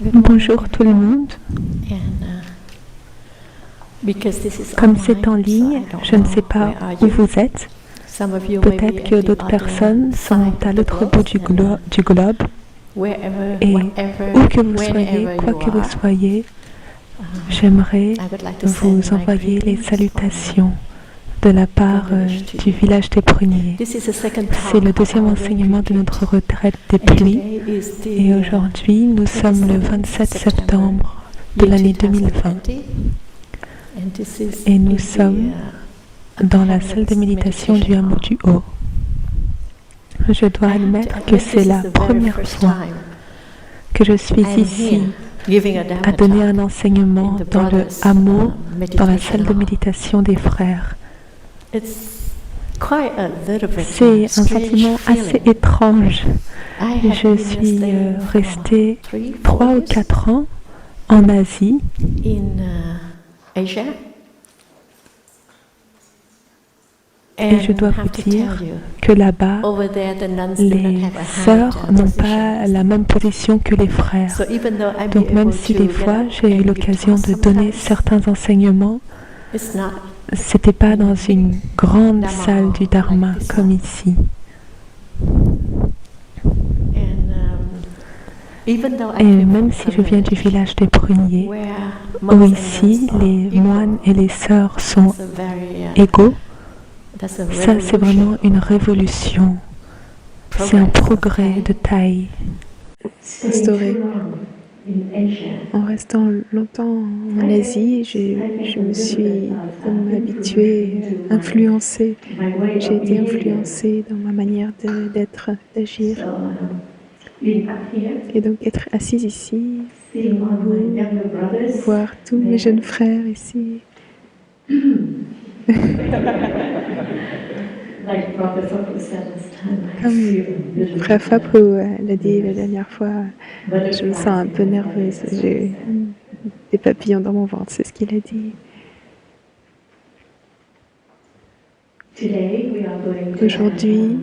Bonjour tout le monde. Comme c'est en ligne, je ne sais pas où vous êtes. Peut-être que d'autres personnes sont à l'autre bout du globe. Et où que vous soyez, quoi que vous soyez, j'aimerais vous envoyer les salutations de la part du village des Pruniers. C'est le deuxième enseignement de notre retraite des pluies. Et aujourd'hui, nous sommes le 27 septembre de l'année 2020. Et nous sommes dans la salle de méditation du hameau du Haut. Je dois admettre que c'est la première fois que je suis ici à donner un enseignement dans le hameau, dans la salle de méditation des frères. C'est un sentiment assez étrange. Je suis restée 3 ou 4 ans en Asie. Et je dois vous dire que là-bas, les sœurs n'ont pas la même position que les frères. Donc même si des fois j'ai eu l'occasion de donner certains enseignements, c'était pas dans une grande salle du Dharma comme ici. Et même si je viens du village des Pruniers, où ici les moines et les sœurs sont égaux, ça c'est vraiment une révolution. C'est un progrès de taille instauré. En restant longtemps en Asie, je me suis habituée, influencée. J'ai été influencée dans ma manière d'être, d'agir. Et donc être assise ici, voir tous mes jeunes frères ici. Comme le frère Fapo l'a dit la dernière fois, je me sens un peu nerveuse, j'ai des papillons dans mon ventre, c'est ce qu'il a dit. Aujourd'hui,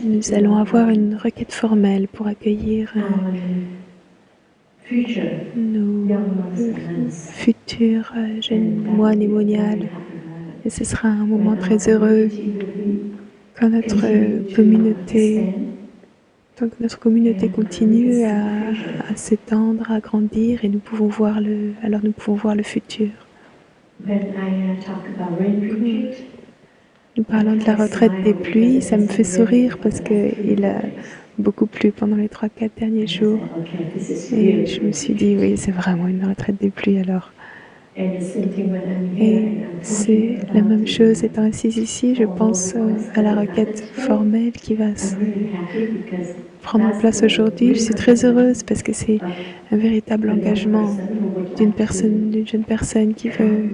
nous allons avoir une requête formelle pour accueillir nos futurs jeunes moines et moniales. Et ce sera un moment très heureux quand notre communauté continue à s'étendre, à grandir, et nous pouvons voir le futur. Nous parlons de la retraite des pluies, ça me fait sourire parce qu'il a beaucoup plu pendant les 3-4 derniers jours. Et je me suis dit, oui, c'est vraiment une retraite des pluies alors. Et c'est la même chose, étant assise ici, je pense à la requête formelle qui va prendre place aujourd'hui. Je suis très heureuse parce que c'est un véritable engagement d'une jeune personne qui veut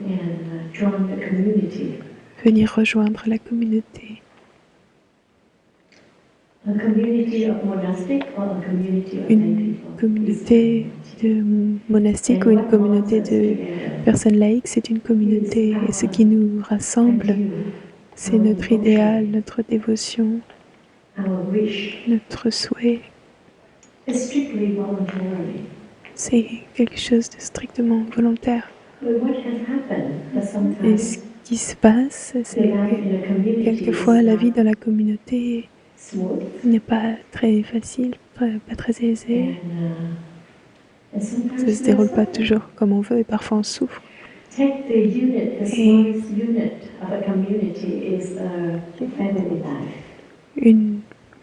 venir rejoindre la communauté. Une communauté de monastiques ou une communauté de personnes laïques, c'est une communauté. Et ce qui nous rassemble, c'est notre idéal, notre dévotion, notre souhait. C'est quelque chose de strictement volontaire. Et ce qui se passe, c'est que quelquefois la vie dans la communauté n'est pas très facile, pas très aisée. Ça ne se déroule pas toujours comme on veut et parfois on souffre. Et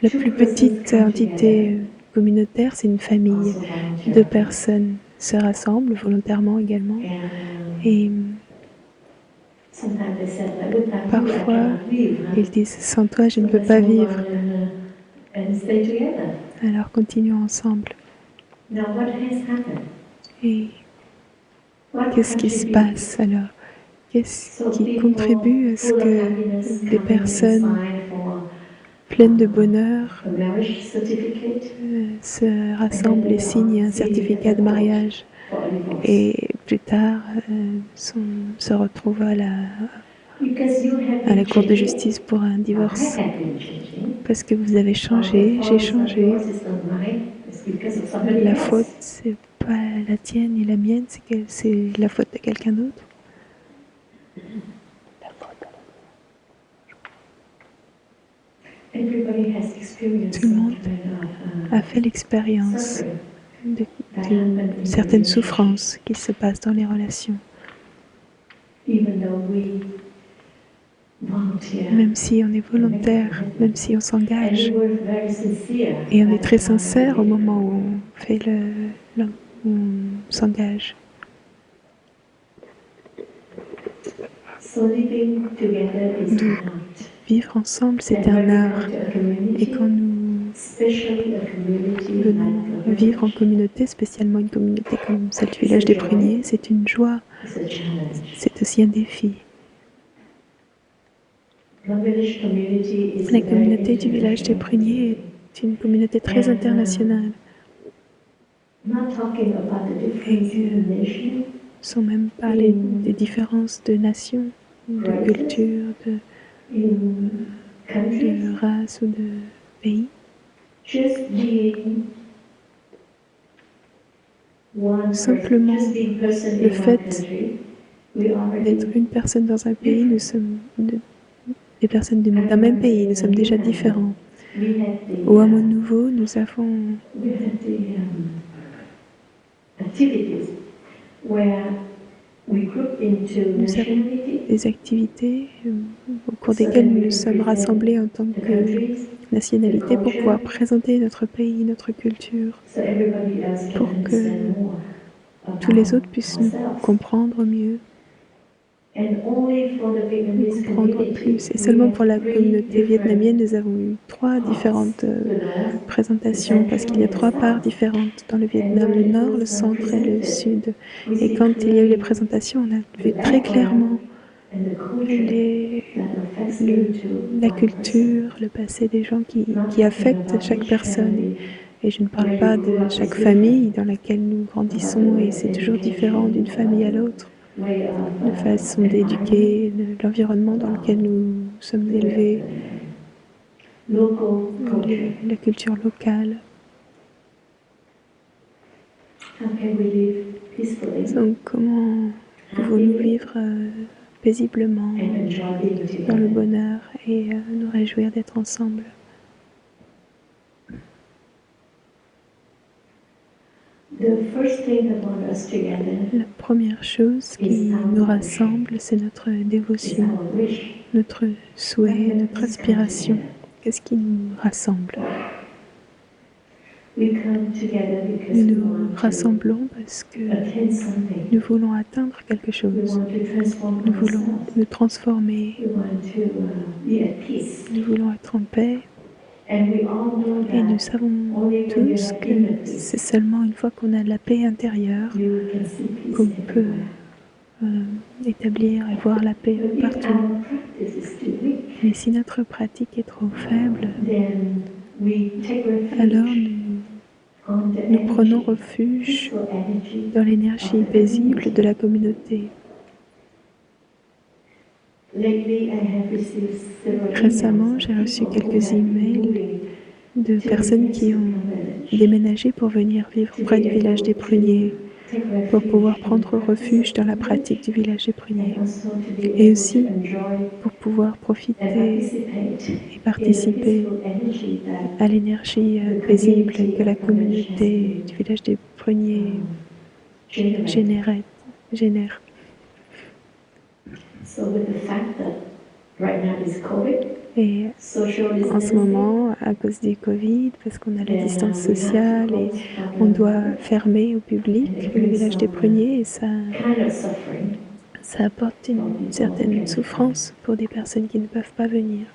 la plus petite entité communautaire, c'est une famille. 2 personnes se rassemblent volontairement également. Et parfois, ils disent « Sans toi, je ne peux pas vivre. » Alors continuons ensemble. Et qu'est-ce qui se passe alors? Qu'est-ce qui contribue à ce que des personnes pleines de bonheur se rassemblent et signent un certificat de mariage et plus tard se retrouvent à la cour de justice pour un divorce? Parce que vous avez changé, j'ai changé. la faute, c'est pas la tienne ni la mienne, c'est la faute de quelqu'un d'autre. Tout le monde a fait l'expérience d'une certaine souffrance qui se passe dans les relations. Même si on est volontaire, même si on s'engage, et on est très sincère au moment où on s'engage. Donc, vivre ensemble, c'est un art. Et quand nous venons vivre en communauté, spécialement une communauté comme celle du village des Pruniers, c'est une joie, c'est aussi un défi. La communauté du village des Pruniers est une communauté très internationale. Et sans même parler des différences de nations, de culture, de race ou de pays. Simplement, le fait d'être une personne dans un pays, nous sommes des personnes d'un même pays, nous sommes déjà différents. Au Hameau Nouveau, nous avons des activités au cours desquelles nous nous sommes rassemblés en tant que nationalité pour pouvoir présenter notre pays, notre culture, pour que tous les autres puissent nous comprendre mieux, nous comprendre plus. Et seulement pour la communauté vietnamienne, nous avons eu 3 différentes présentations parce qu'il y a 3 parts différentes dans le Vietnam, le nord, le centre et le sud. Et quand il y a eu les présentations, on a vu très clairement la culture, le passé des gens qui affectent chaque personne. Et je ne parle pas de chaque famille dans laquelle nous grandissons, et c'est toujours différent d'une famille à l'autre. La façon d'éduquer, l'environnement dans lequel nous sommes élevés, la culture locale. Donc, comment pouvons-nous vivre paisiblement dans le bonheur et nous réjouir d'être ensemble? La première chose qui nous rassemble, c'est notre dévotion, notre souhait, notre aspiration. Qu'est-ce qui nous rassemble? Nous nous rassemblons parce que nous voulons atteindre quelque chose. Nous voulons nous transformer. Nous voulons être en paix. Et nous savons tous que c'est seulement une fois qu'on a de la paix intérieure qu'on peut établir et voir la paix partout. Mais si notre pratique est trop faible, alors nous prenons refuge dans l'énergie paisible de la communauté. Récemment, j'ai reçu quelques emails de personnes qui ont déménagé pour venir vivre près du village des Pruniers, pour pouvoir prendre refuge dans la pratique du village des Pruniers, et aussi pour pouvoir profiter et participer à l'énergie paisible que la communauté du village des Pruniers génère. Et en ce moment, à cause du Covid, parce qu'on a la distance sociale et on doit fermer au public le village des Pruniers, et ça apporte une certaine souffrance pour des personnes qui ne peuvent pas venir.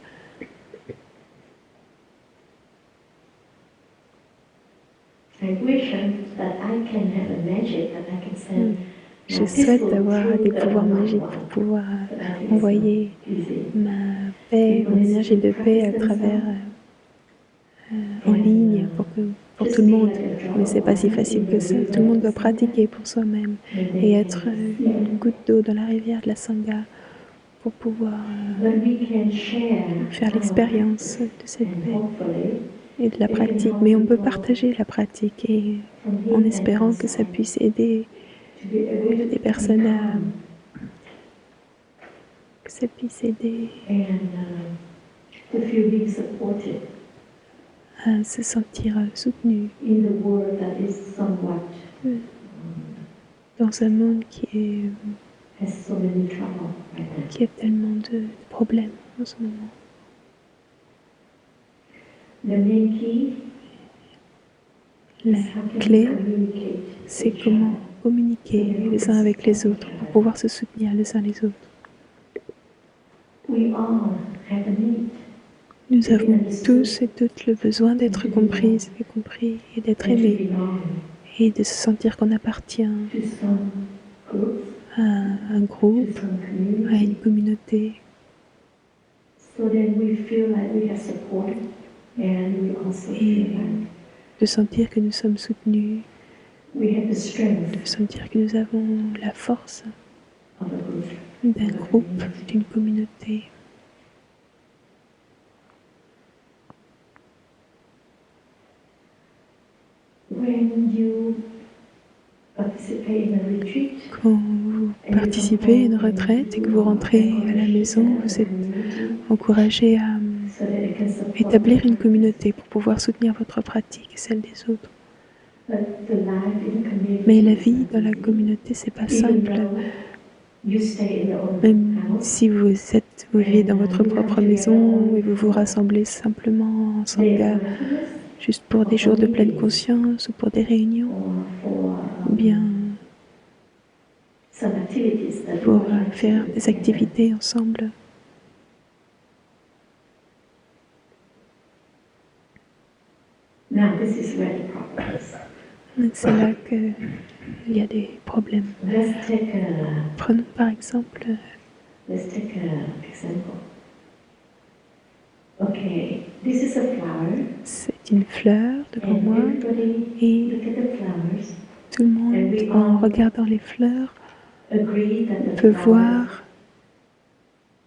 Je souhaite avoir des pouvoirs magiques pour pouvoir envoyer ma paix, mon énergie de paix à travers en ligne pour tout le monde. Mais c'est pas si facile que ça. Tout le monde doit pratiquer pour soi-même et être une goutte d'eau dans la rivière de la Sangha pour pouvoir faire l'expérience de cette paix. et de la pratique, mais on peut partager la pratique et en espérant que ça puisse aider les personnes que ça puisse aider à se sentir soutenues dans un monde qui a tellement de problèmes en ce moment. La clé, c'est comment communiquer les uns avec les autres pour pouvoir se soutenir les uns les autres. Nous avons tous et toutes le besoin d'être comprises et compris et d'être aimés et de se sentir qu'on appartient à un groupe, à une communauté. Et de sentir que nous sommes soutenus, de sentir que nous avons la force d'un groupe, d'une communauté. Quand vous participez à une retraite et que vous rentrez à la maison, vous êtes encouragé à établir une communauté pour pouvoir soutenir votre pratique et celle des autres. Mais la vie dans la communauté, c'est pas simple. Même si vous vivez dans votre propre maison et vous vous rassemblez simplement en sangha, juste pour des jours de pleine conscience ou pour des réunions, ou bien pour faire des activités ensemble. C'est là qu'il y a des problèmes. Prenons par exemple c'est une fleur devant moi et tout le monde, en regardant les fleurs, peut voir.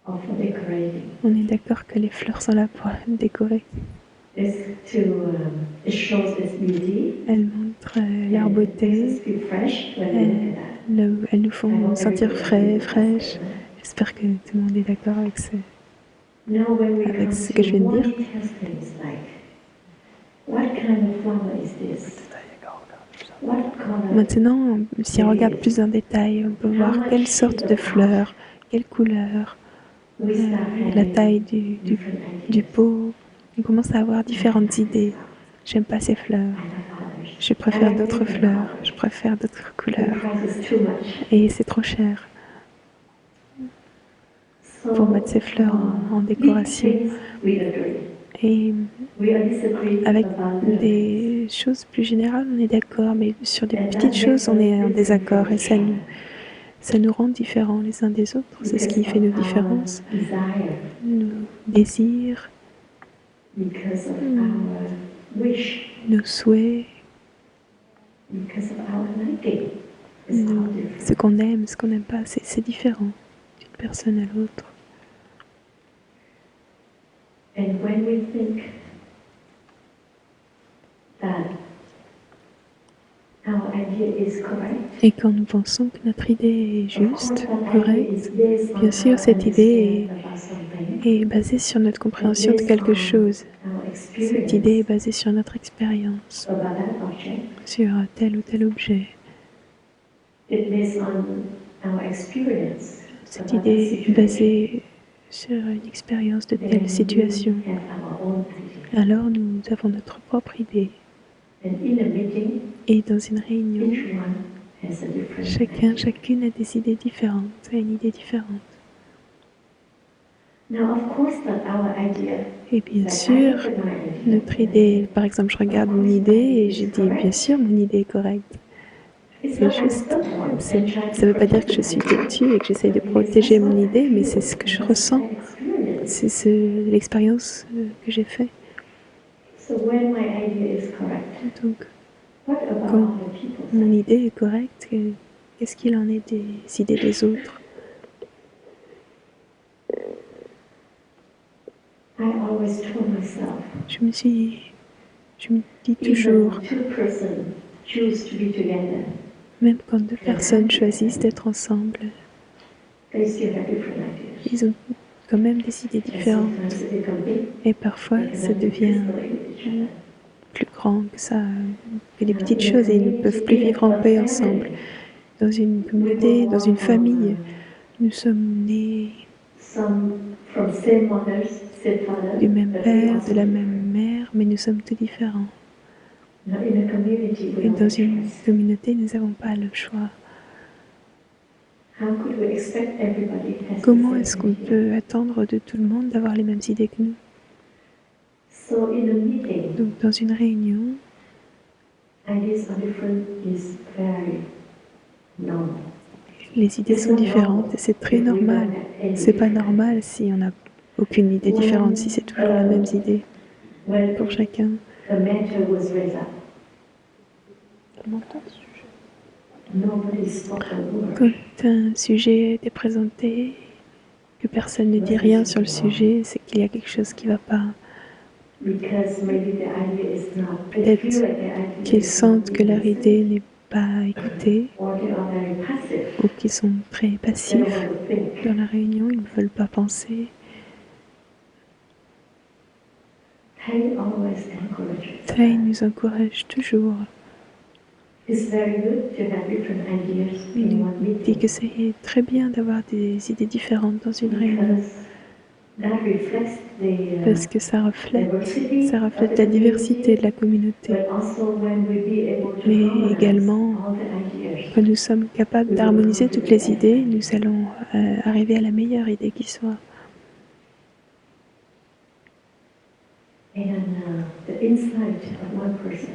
On est d'accord que les fleurs sont là pour décorer. Elles montrent leur beauté, elles nous font sentir frais, fraîches. J'espère que tout le monde est d'accord avec ce que je viens de dire. Maintenant, si on regarde plus en détail, on peut voir quelle sorte de fleurs, quelle couleur, la taille du pot. On commence à avoir différentes idées. J'aime pas ces fleurs. Je préfère d'autres fleurs. Je préfère d'autres couleurs. Et c'est trop cher pour mettre ces fleurs en décoration. Et avec des choses plus générales, on est d'accord, mais sur des petites choses, on est en désaccord et ça nous rend différents les uns des autres. C'est ce qui fait nos différences, nos désirs, nos souhaits, ce qu'on aime, ce qu'on n'aime pas, c'est différent d'une personne à l'autre. Et quand nous pensons que notre idée est juste, correcte, bien sûr cette idée est basée sur notre compréhension de quelque chose. Cette idée est basée sur notre expérience, sur tel ou tel objet. Cette idée est basée sur une expérience de telle situation. Alors nous avons notre propre idée. Et dans une réunion, chacune a des idées différentes, a une idée différente. Et bien sûr, notre idée, par exemple, je regarde mon idée et je dis, bien sûr, mon idée est correcte. C'est juste, ça ne veut pas dire que je suis têtue et que j'essaye de protéger mon idée, mais c'est ce que je ressens. C'est l'expérience que j'ai faite. Donc, quand mon idée est correcte, qu'est-ce qu'il en est des idées des autres? Je me suis Je me dis toujours, même quand deux personnes choisissent d'être ensemble, ils ont quand même des idées différentes. Et parfois, ça devient plus grand que ça, que des petites choses, et ils ne peuvent plus vivre en paix ensemble. Dans une communauté, dans une famille, nous sommes nés du même père, de la même mère, mais nous sommes tous différents. Et dans une communauté, nous n'avons pas le choix. Comment est-ce qu'on peut attendre de tout le monde d'avoir les mêmes idées que nous? Donc, dans une réunion, les idées sont différentes et c'est très normal. C'est pas normal si on n'a aucune idée différente, si c'est toujours les mêmes idées pour chacun. Quand un sujet était présenté, que personne ne dit rien sur le sujet, c'est qu'il y a quelque chose qui ne va pas. Peut-être qu'ils sentent que leur idée n'est pas écoutée, ou qu'ils sont très passifs dans la réunion, ils ne veulent pas penser. Thay nous encourage toujours. Il nous dit que c'est très bien d'avoir des idées différentes dans une réunion, parce que ça reflète la diversité de la communauté. Mais également, quand nous sommes capables d'harmoniser toutes les idées, nous allons arriver à la meilleure idée qui soit.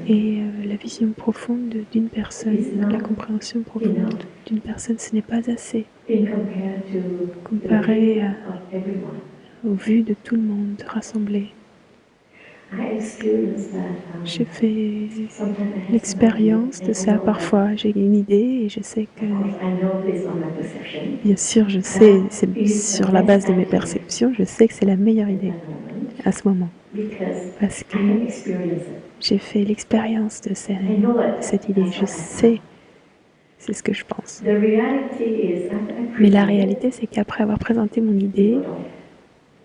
Et la vision profonde d'une personne, la compréhension profonde d'une personne, ce n'est pas assez comparé aux vues de tout le monde rassemblé. J'ai fait l'expérience de ça parfois. J'ai une idée et je sais que, bien sûr, je sais, c'est sur la base de mes perceptions, je sais que c'est la meilleure idée à ce moment. Parce que j'ai fait l'expérience de cette idée. Je sais, c'est ce que je pense. Mais la réalité, c'est qu'après avoir présenté mon idée,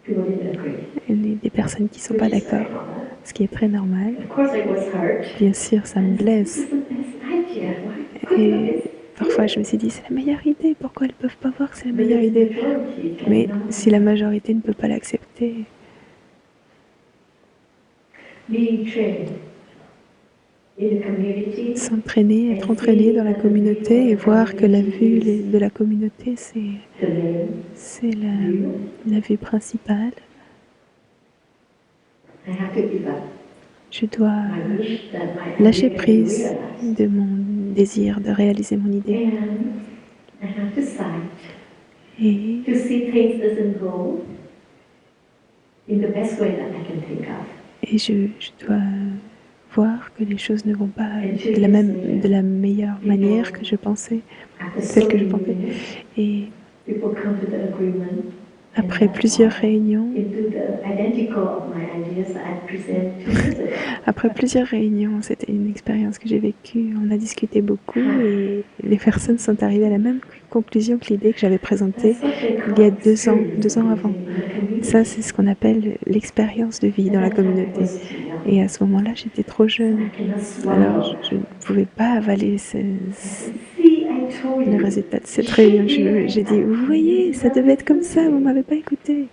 il y a des personnes qui ne sont pas d'accord, ce qui est très normal. Bien sûr, ça me blesse. Et parfois, je me suis dit, c'est la meilleure idée, pourquoi elles ne peuvent pas voir que c'est la meilleure idée? Mais si la majorité ne peut pas l'accepter, s'entraîner, être entraîné dans la communauté et voir que la vue de la communauté, c'est la vue principale. Je dois lâcher prise de mon désir de réaliser mon idée. Et je dois voir que les choses ne vont pas de la meilleure manière que je pensais, telle que je pensais. Et après plusieurs réunions, c'était une expérience que j'ai vécue. On a discuté beaucoup et les personnes sont arrivées à la même conclusion que l'idée que j'avais présentée il y a 2 ans avant. Ça, c'est ce qu'on appelle l'expérience de vie dans la communauté. Et à ce moment-là, j'étais trop jeune. Alors, je ne pouvais pas avaler le résultat de cette réunion. J'ai dit, vous voyez, ça devait être comme ça, vous ne m'avez pas écouté.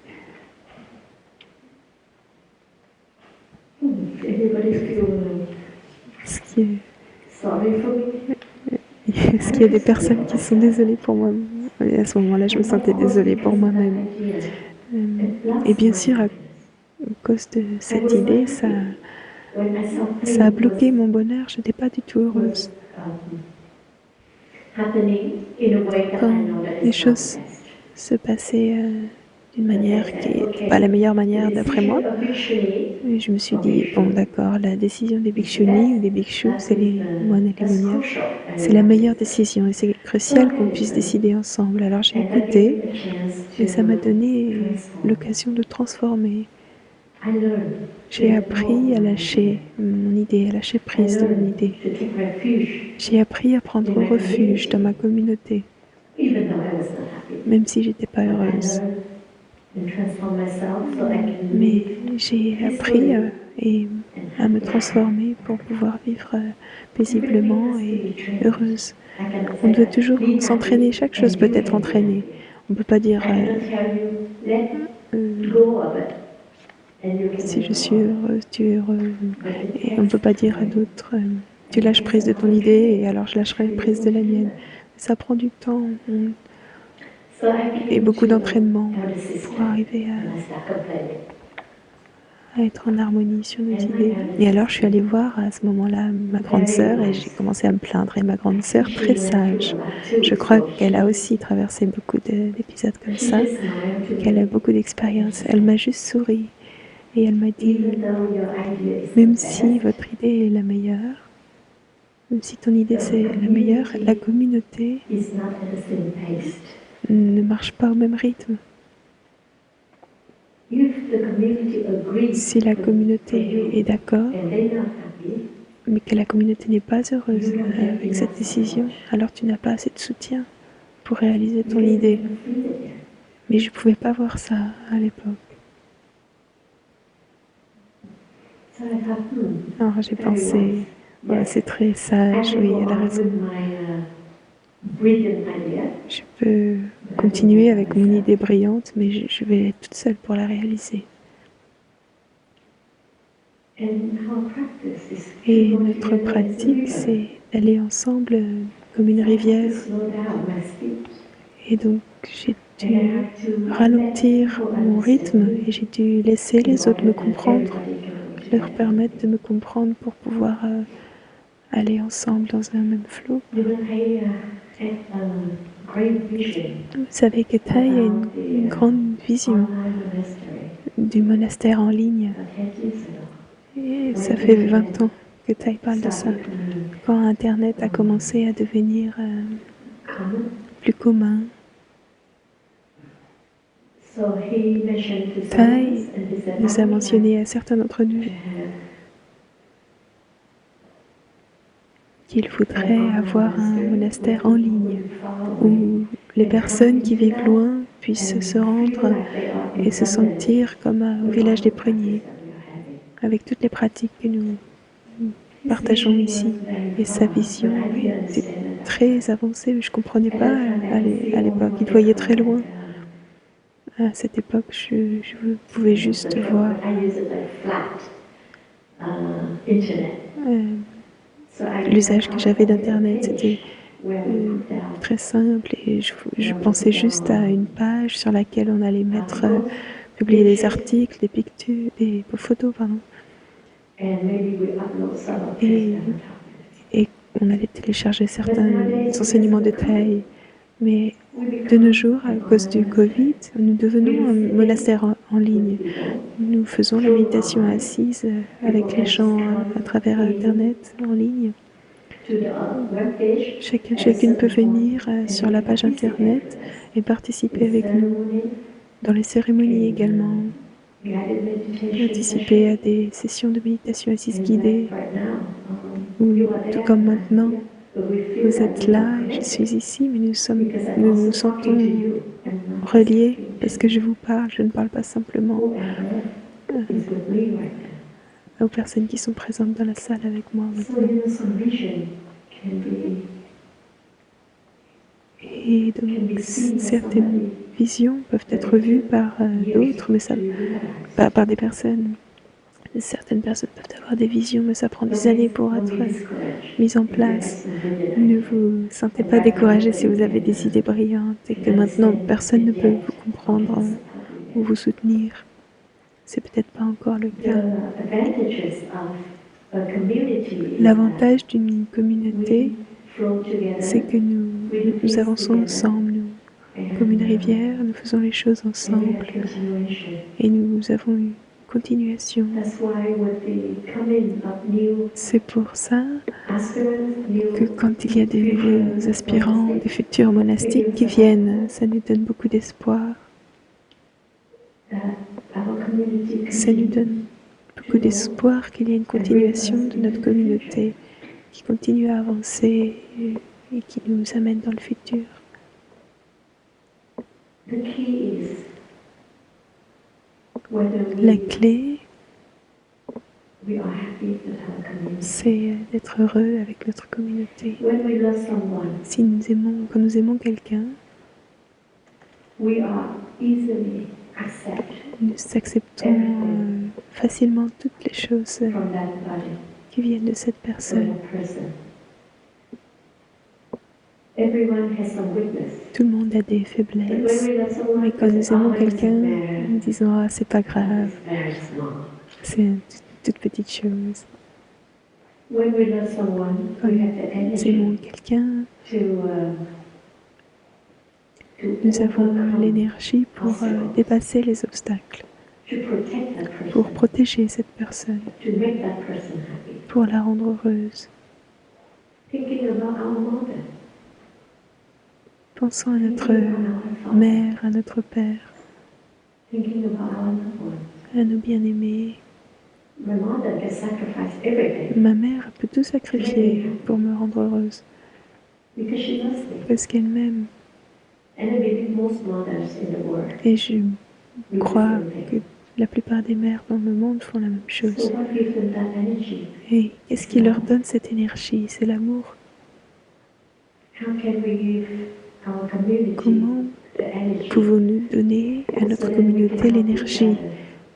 Est-ce qu'il y a des personnes qui sont désolées pour moi? Et à ce moment-là, je me sentais désolée pour moi-même. Et bien sûr, à cause de cette idée, ça a bloqué mon bonheur. Je n'étais pas du tout heureuse. Quand les choses se passaient d'une manière qui n'était pas la meilleure manière d'après moi, et je me suis dit, bon d'accord, la décision des bhikshuni ou des bhikshus, c'est les moines et les moniales, c'est la meilleure décision et c'est crucial qu'on puisse décider ensemble. Alors j'ai écouté et ça m'a donné l'occasion de transformer. J'ai appris à lâcher mon idée, à lâcher prise de mon idée. J'ai appris à prendre refuge dans ma communauté, même si j'étais pas heureuse. Mais j'ai appris à me transformer pour pouvoir vivre paisiblement et heureuse. On doit toujours s'entraîner, chaque chose peut être entraînée. On ne peut pas dire si je suis heureuse, tu es heureuse. Et on ne peut pas dire à d'autres tu lâches prise de ton idée et alors je lâcherai prise de la mienne. Ça prend du temps et beaucoup d'entraînement pour arriver à être en harmonie sur nos idées. Et alors je suis allée voir à ce moment-là ma grande sœur et j'ai commencé à me plaindre. Et ma grande sœur, très sage, je crois qu'elle a aussi traversé beaucoup d'épisodes comme ça, qu'elle a beaucoup d'expérience. Elle m'a juste souri et elle m'a dit, même si votre idée est la meilleure, même si ton idée c'est la meilleure, la communauté ne marche pas au même rythme. Si la communauté est d'accord, mais que la communauté n'est pas heureuse avec cette décision, alors tu n'as pas assez de soutien pour réaliser ton idée. Mais je ne pouvais pas voir ça à l'époque. Alors j'ai pensé, ouais, c'est très sage, oui, elle a raison. Je peux continuer avec mon idée brillante, mais je vais être toute seule pour la réaliser. Et notre pratique, c'est d'aller ensemble comme une rivière. Et donc, j'ai dû ralentir mon rythme et j'ai dû laisser les autres me comprendre, leur permettre de me comprendre pour pouvoir aller ensemble dans un même flot. Vous savez que Thay a une grande vision du monastère en ligne. Et ça fait 20 ans que Thay parle de ça. Quand Internet a commencé à devenir plus commun, Thay nous a mentionné à certains d'entre nous qu'il faudrait avoir un monastère en ligne où les personnes qui vivent loin puissent se rendre et se sentir comme au village des pruniers, avec toutes les pratiques que nous partageons ici. Et sa vision était très avancée, mais je ne comprenais pas à l'époque. Il voyait très loin. À cette époque, je pouvais juste voir l'usage que j'avais d'Internet. C'était très simple et je pensais juste à une page sur laquelle on allait publier des articles, des pictures, des photos, pardon. Et on allait télécharger certains enseignements de Thay. Mais de nos jours, à cause du Covid, nous devenons un monastère en ligne. Nous faisons la méditation assise avec les gens à travers Internet en ligne. Chacune peut venir sur la page Internet et participer avec nous dans les cérémonies également. Participer à des sessions de méditation assise guidée. Ou tout comme maintenant, vous êtes là et je suis ici, mais nous nous sentons reliés parce que je vous parle. Je ne parle pas simplement aux personnes qui sont présentes dans la salle avec moi maintenant. Et donc, certaines visions peuvent être vues par d'autres, mais ça, par des personnes. Certaines personnes peuvent avoir des visions, mais ça prend des années pour être mis en place. Ne vous sentez pas découragé si vous avez des idées brillantes et que maintenant personne ne peut vous comprendre ou vous soutenir. C'est peut-être pas encore le cas. L'avantage d'une communauté, c'est que nous avançons ensemble, comme une rivière, nous faisons les choses ensemble et nous avons une continuation. C'est pour ça que quand il y a des nouveaux aspirants, des futurs monastiques qui viennent, ça nous donne beaucoup d'espoir. Ça nous donne beaucoup d'espoir qu'il y a une continuation de notre communauté qui continue à avancer et qui nous amène dans le futur. La clé, c'est d'être heureux avec notre communauté. Si quand nous aimons quelqu'un, nous acceptons facilement toutes les choses qui viennent de cette personne. Tout le monde a des faiblesses, mais quand nous aimons quelqu'un, nous disons « Ah, c'est pas grave, c'est une toute petite chose ». Quand nous aimons quelqu'un, nous avons l'énergie pour dépasser les obstacles, pour protéger cette personne, pour la rendre heureuse. Pensons à notre mère, à notre père, à nos bien-aimés. Ma mère peut tout sacrifier pour me rendre heureuse, parce qu'elle m'aime. Et je crois que la plupart des mères dans le monde font la même chose. Et qu'est-ce qui leur donne cette énergie? C'est l'amour. Comment pouvons-nous donner à notre communauté l'énergie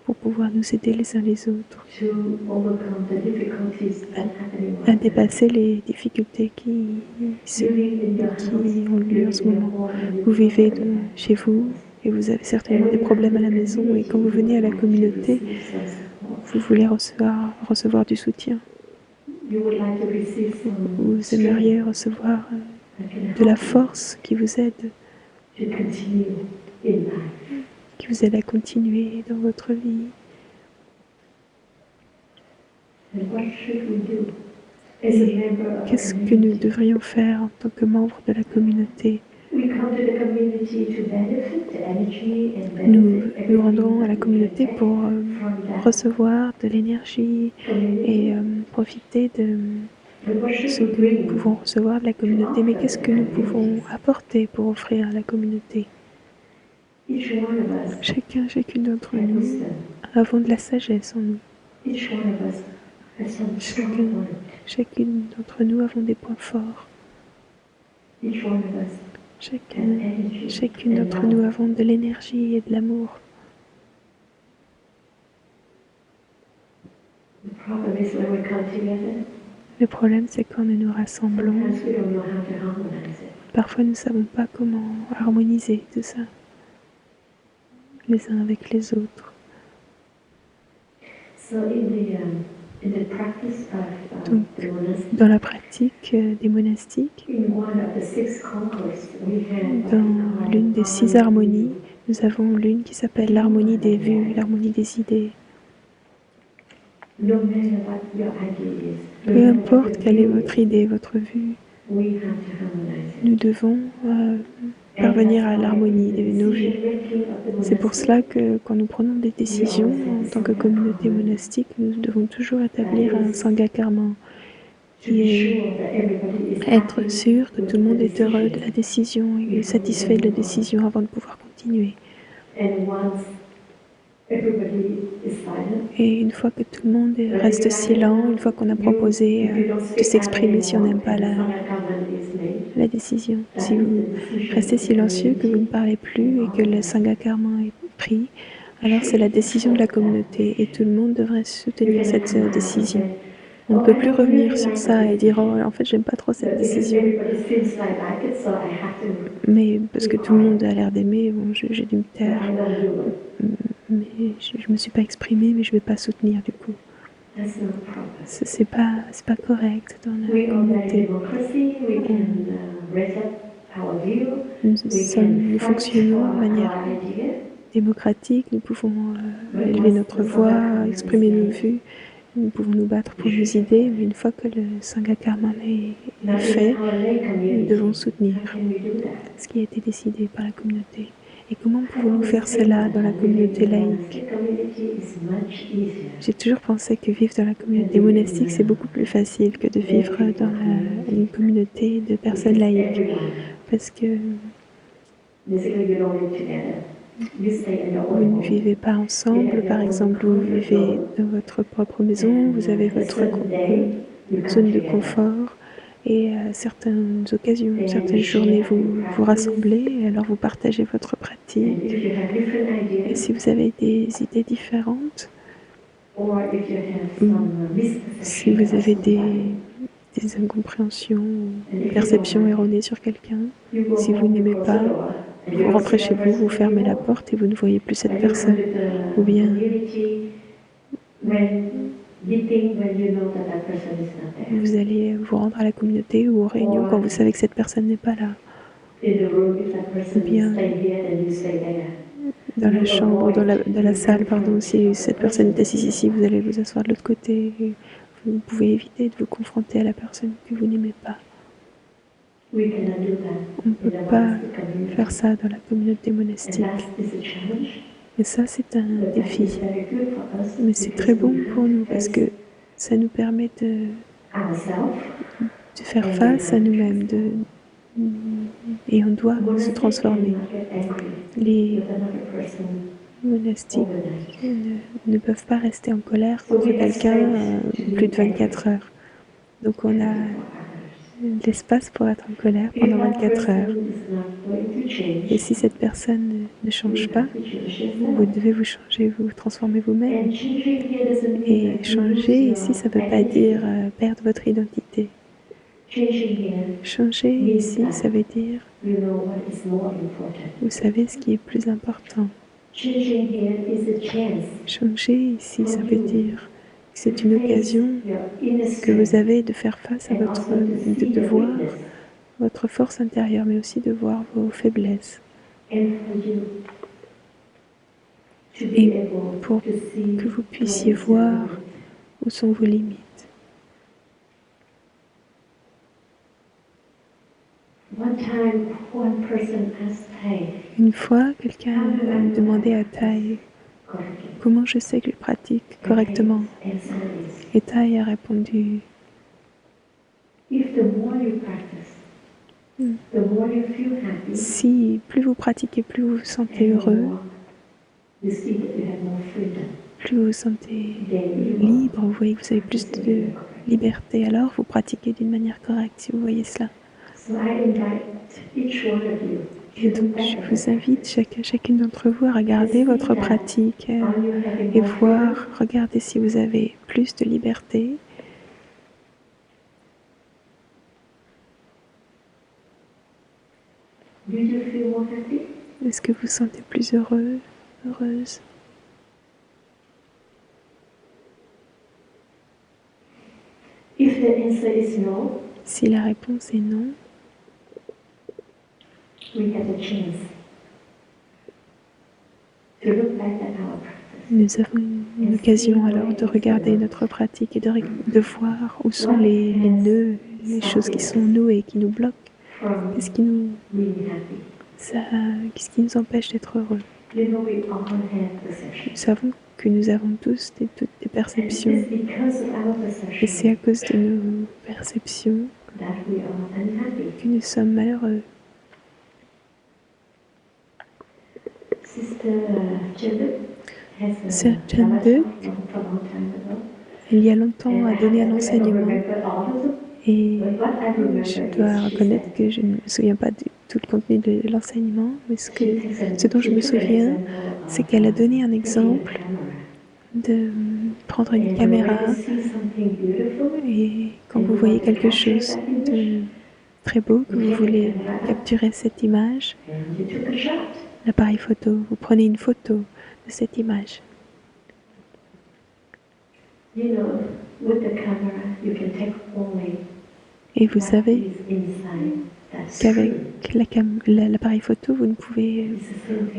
pour pouvoir nous aider les uns les autres à dépasser les difficultés qui ont lieu en ce moment? Vous vivez chez vous et vous avez certainement des problèmes à la maison, et quand vous venez à la communauté, vous voulez recevoir du soutien. Vous aimeriez recevoir de la force qui vous aide à continuer dans votre vie. Et qu'est-ce que nous devrions faire en tant que membres de la communauté? Nous nous rendons à la communauté pour recevoir de l'énergie et profiter de ce que nous pouvons recevoir de la communauté. Mais qu'est-ce que nous pouvons apporter pour offrir à la communauté? Chacune d'entre nous avons de la sagesse en nous. Chacune d'entre nous avons des points forts. Chacune d'entre nous avons de l'énergie et de l'amour. Le problème, c'est quand nous nous rassemblons. Parfois, nous ne savons pas comment harmoniser tout ça, les uns avec les autres. Donc, dans la pratique des monastiques, dans l'une des 6 harmonies, nous avons l'une qui s'appelle l'harmonie des vues, l'harmonie des idées. Peu importe quelle est votre idée, votre vue, nous devons parvenir à l'harmonie de nos vues. C'est pour cela que quand nous prenons des décisions en tant que communauté monastique, nous devons toujours établir un sangha karma, qui est être sûr que tout le monde est heureux de la décision et satisfait de la décision avant de pouvoir continuer. Et une fois que tout le monde reste silent, une fois qu'on a proposé de s'exprimer si on n'aime pas la décision, si vous restez silencieux, que vous ne parlez plus et que le sangha karma est pris, alors c'est la décision de la communauté et tout le monde devrait soutenir cette décision. On ne peut plus revenir sur ça et dire « Oh, en fait, j'aime pas trop cette décision. » Mais parce que tout le monde a l'air d'aimer, bon, j'ai dû me taire. Mais je ne me suis pas exprimée, mais je ne vais pas soutenir du coup. C'est pas correct dans la communauté. Nous fonctionnons de manière démocratique, nous pouvons élever notre voix, exprimer nos vues, nous pouvons nous battre pour nos idées, mais une fois que le sangha karma est fait, nous devons soutenir ce qui a été décidé par la communauté. Et comment pouvons-nous faire cela dans la communauté laïque? J'ai toujours pensé que vivre dans la communauté monastique, c'est beaucoup plus facile que de vivre dans une communauté de personnes laïques. Parce que vous ne vivez pas ensemble, par exemple, vous vivez dans votre propre maison, vous avez votre zone de confort, et à certaines occasions, certaines journées, vous vous rassemblez, et alors vous partagez votre pratique. Et si vous avez des idées différentes, si vous avez des incompréhensions, des perceptions erronées sur quelqu'un, si vous n'aimez pas, vous rentrez chez vous, vous fermez la porte et vous ne voyez plus cette personne. Ou bien vous allez vous rendre à la communauté ou aux réunions quand vous savez que cette personne n'est pas là. Ou bien dans la chambre, dans la salle, pardon, si cette personne est assise ici, vous allez vous asseoir de l'autre côté. Vous pouvez éviter de vous confronter à la personne que vous n'aimez pas. On ne peut pas faire ça dans la communauté monastique. Et ça, c'est un défi. Mais c'est très bon pour nous parce que ça nous permet de faire face à nous-mêmes. Et on doit se transformer. Les monastiques ne peuvent pas rester en colère contre quelqu'un plus de 24 heures. Donc on a l'espace pour être en colère pendant 24 heures. Et si cette personne ne change pas, vous devez vous changer, vous transformer vous-même. Et changer ici, ça ne veut pas dire perdre votre identité. Changer ici, ça veut dire vous savez ce qui est plus important. Changer ici, ça veut dire que c'est une occasion que vous avez de faire face à de voir votre force intérieure, mais aussi de voir vos faiblesses. Et pour que vous puissiez voir où sont vos limites. Une fois, quelqu'un a demandé à Thay comment je sais que je pratique correctement. Et Thay a répondu si plus vous pratiquez, plus vous vous sentez heureux, plus vous vous sentez libre, vous voyez que vous avez plus de liberté, alors vous pratiquez d'une manière correcte, si vous voyez cela. Et donc, je vous invite chacune d'entre vous à regarder votre pratique et regarder si vous avez plus de liberté. Est-ce que vous vous sentez plus heureux, heureuse? Si la réponse est non, nous avons une occasion alors de regarder notre pratique et de voir où sont les nœuds, les choses qui sont nous et qui nous bloquent. Qu'est-ce qui nous empêche d'être heureux? Nous savons que nous avons tous toutes des perceptions. Et c'est à cause de nos perceptions que nous sommes malheureux. Sœur Chanduk, il y a longtemps, a donné un enseignement et je dois reconnaître que je ne me souviens pas de tout le contenu de l'enseignement, mais ce dont je me souviens, c'est qu'elle a donné un exemple de prendre une caméra et quand vous voyez quelque chose de très beau, que vous voulez capturer cette image, l'appareil photo, vous prenez une photo de cette image. Et vous savez qu'avec l'appareil photo, vous ne pouvez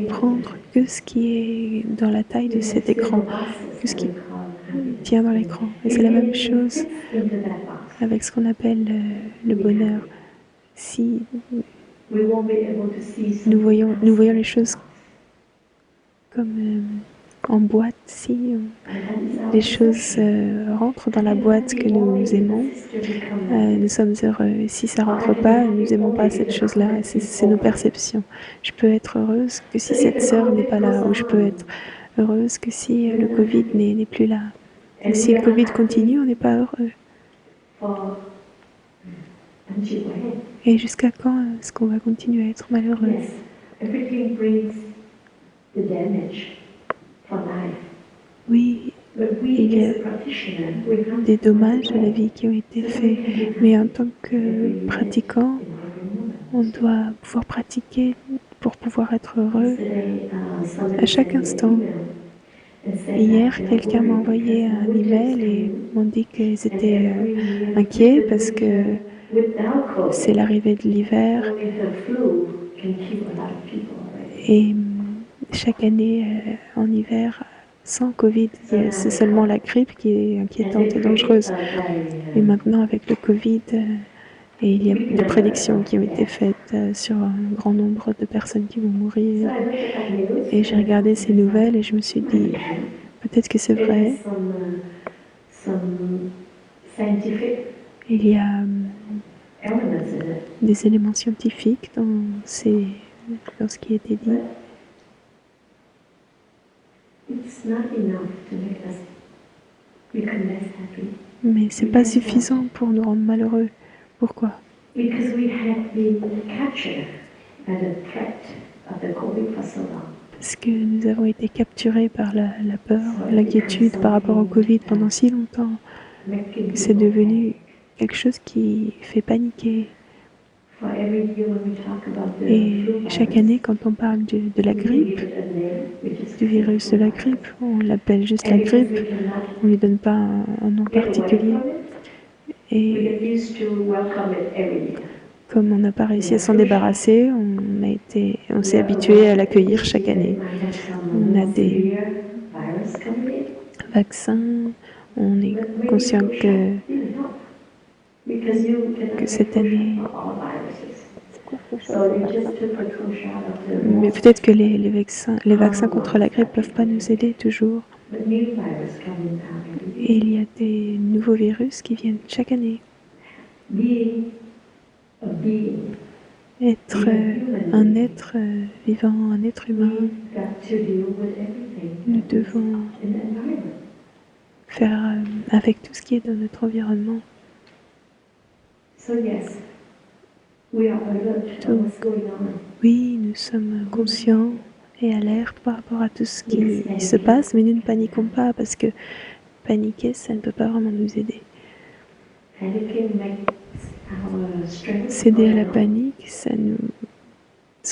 prendre que ce qui est dans la taille de cet écran, que ce qui tient dans l'écran. Et c'est la même chose avec ce qu'on appelle le bonheur. Si nous voyons les choses comme en boîte, si les choses rentrent dans la boîte que nous aimons, nous sommes heureux. Et si ça rentre pas, nous n'aimons pas cette chose-là. C'est nos perceptions. Je peux être heureuse que si cette sœur n'est pas là, ou je peux être heureuse que si le Covid n'est plus là. Et si le Covid continue, on n'est pas heureux. Et jusqu'à quand est-ce qu'on va continuer à être malheureux? Oui, il y a des dommages à la vie qui ont été faits, mais en tant que pratiquant, on doit pouvoir pratiquer pour pouvoir être heureux à chaque instant. Hier, quelqu'un m'a envoyé un email et m'ont dit qu'ils étaient inquiets parce que c'est l'arrivée de l'hiver et chaque année en hiver, sans Covid, c'est seulement la grippe qui est inquiétante et dangereuse. Et maintenant, avec le Covid, et il y a des prédictions qui ont été faites sur un grand nombre de personnes qui vont mourir. Et j'ai regardé ces nouvelles et je me suis dit, peut-être que c'est vrai. Il y a des éléments scientifiques dans ce qui a été dit. Mais ce n'est pas suffisant pour nous rendre malheureux. Pourquoi? Parce que nous avons été capturés par la peur, l'inquiétude par rapport au Covid pendant si longtemps. C'est devenu quelque chose qui fait paniquer. Et chaque année, quand on parle de la grippe, du virus de la grippe, on l'appelle juste la grippe, on ne lui donne pas un nom particulier. Et comme on n'a pas réussi à s'en débarrasser, on s'est habitué à l'accueillir chaque année. On a des vaccins, on est conscient que cette année... Mais peut-être que les vaccins contre la grippe ne peuvent pas nous aider toujours. Et il y a des nouveaux virus qui viennent chaque année. Être un être vivant, un être humain, nous devons faire avec tout ce qui est dans notre environnement. Donc, oui, nous sommes conscients et alertes par rapport à tout ce qui se passe, mais nous ne paniquons pas parce que paniquer, ça ne peut pas vraiment nous aider. Céder à la panique, ça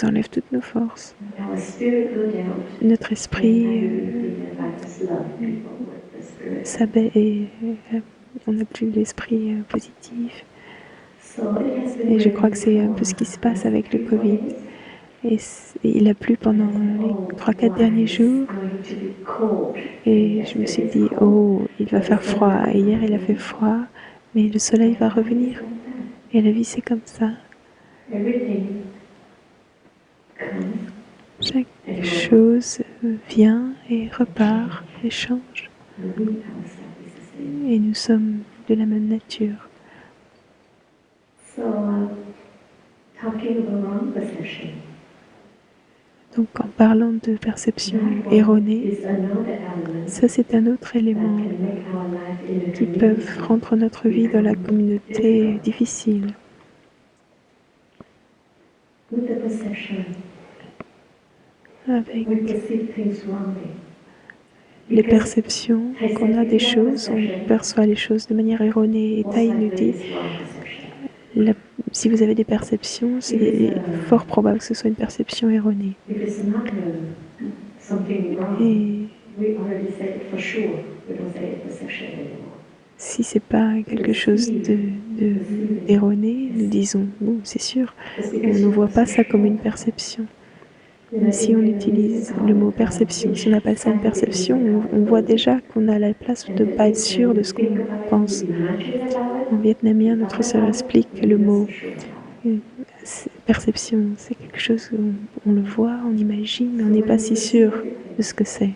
enlève toutes nos forces. Notre esprit s'abaisse et on n'a plus l'esprit positif. Et je crois que c'est un peu ce qui se passe avec le Covid. Et il a plu pendant les 3-4 derniers jours. Et je me suis dit, oh, il va faire froid. Et hier, il a fait froid, mais le soleil va revenir. Et la vie, c'est comme ça. Chaque chose vient et repart et change. Et nous sommes de la même nature. Donc en parlant de perception erronée, ça c'est un autre élément qui peut rendre notre vie dans la communauté difficile. Avec les perceptions qu'on a des choses, on perçoit les choses de manière erronée. Et Thaï nous dit, si vous avez des perceptions, c'est fort probable que ce soit une perception erronée. Et si ce n'est pas quelque chose d'erroné, nous disons, bon, c'est sûr, on ne voit pas ça comme une perception. Mais si on utilise le mot perception, si on appelle ça une perception, on voit déjà qu'on a la place de ne pas être sûr de ce qu'on pense. En vietnamien, notre sœur explique que le mot perception, c'est quelque chose où on le voit, on imagine, mais on n'est pas si sûr de ce que c'est,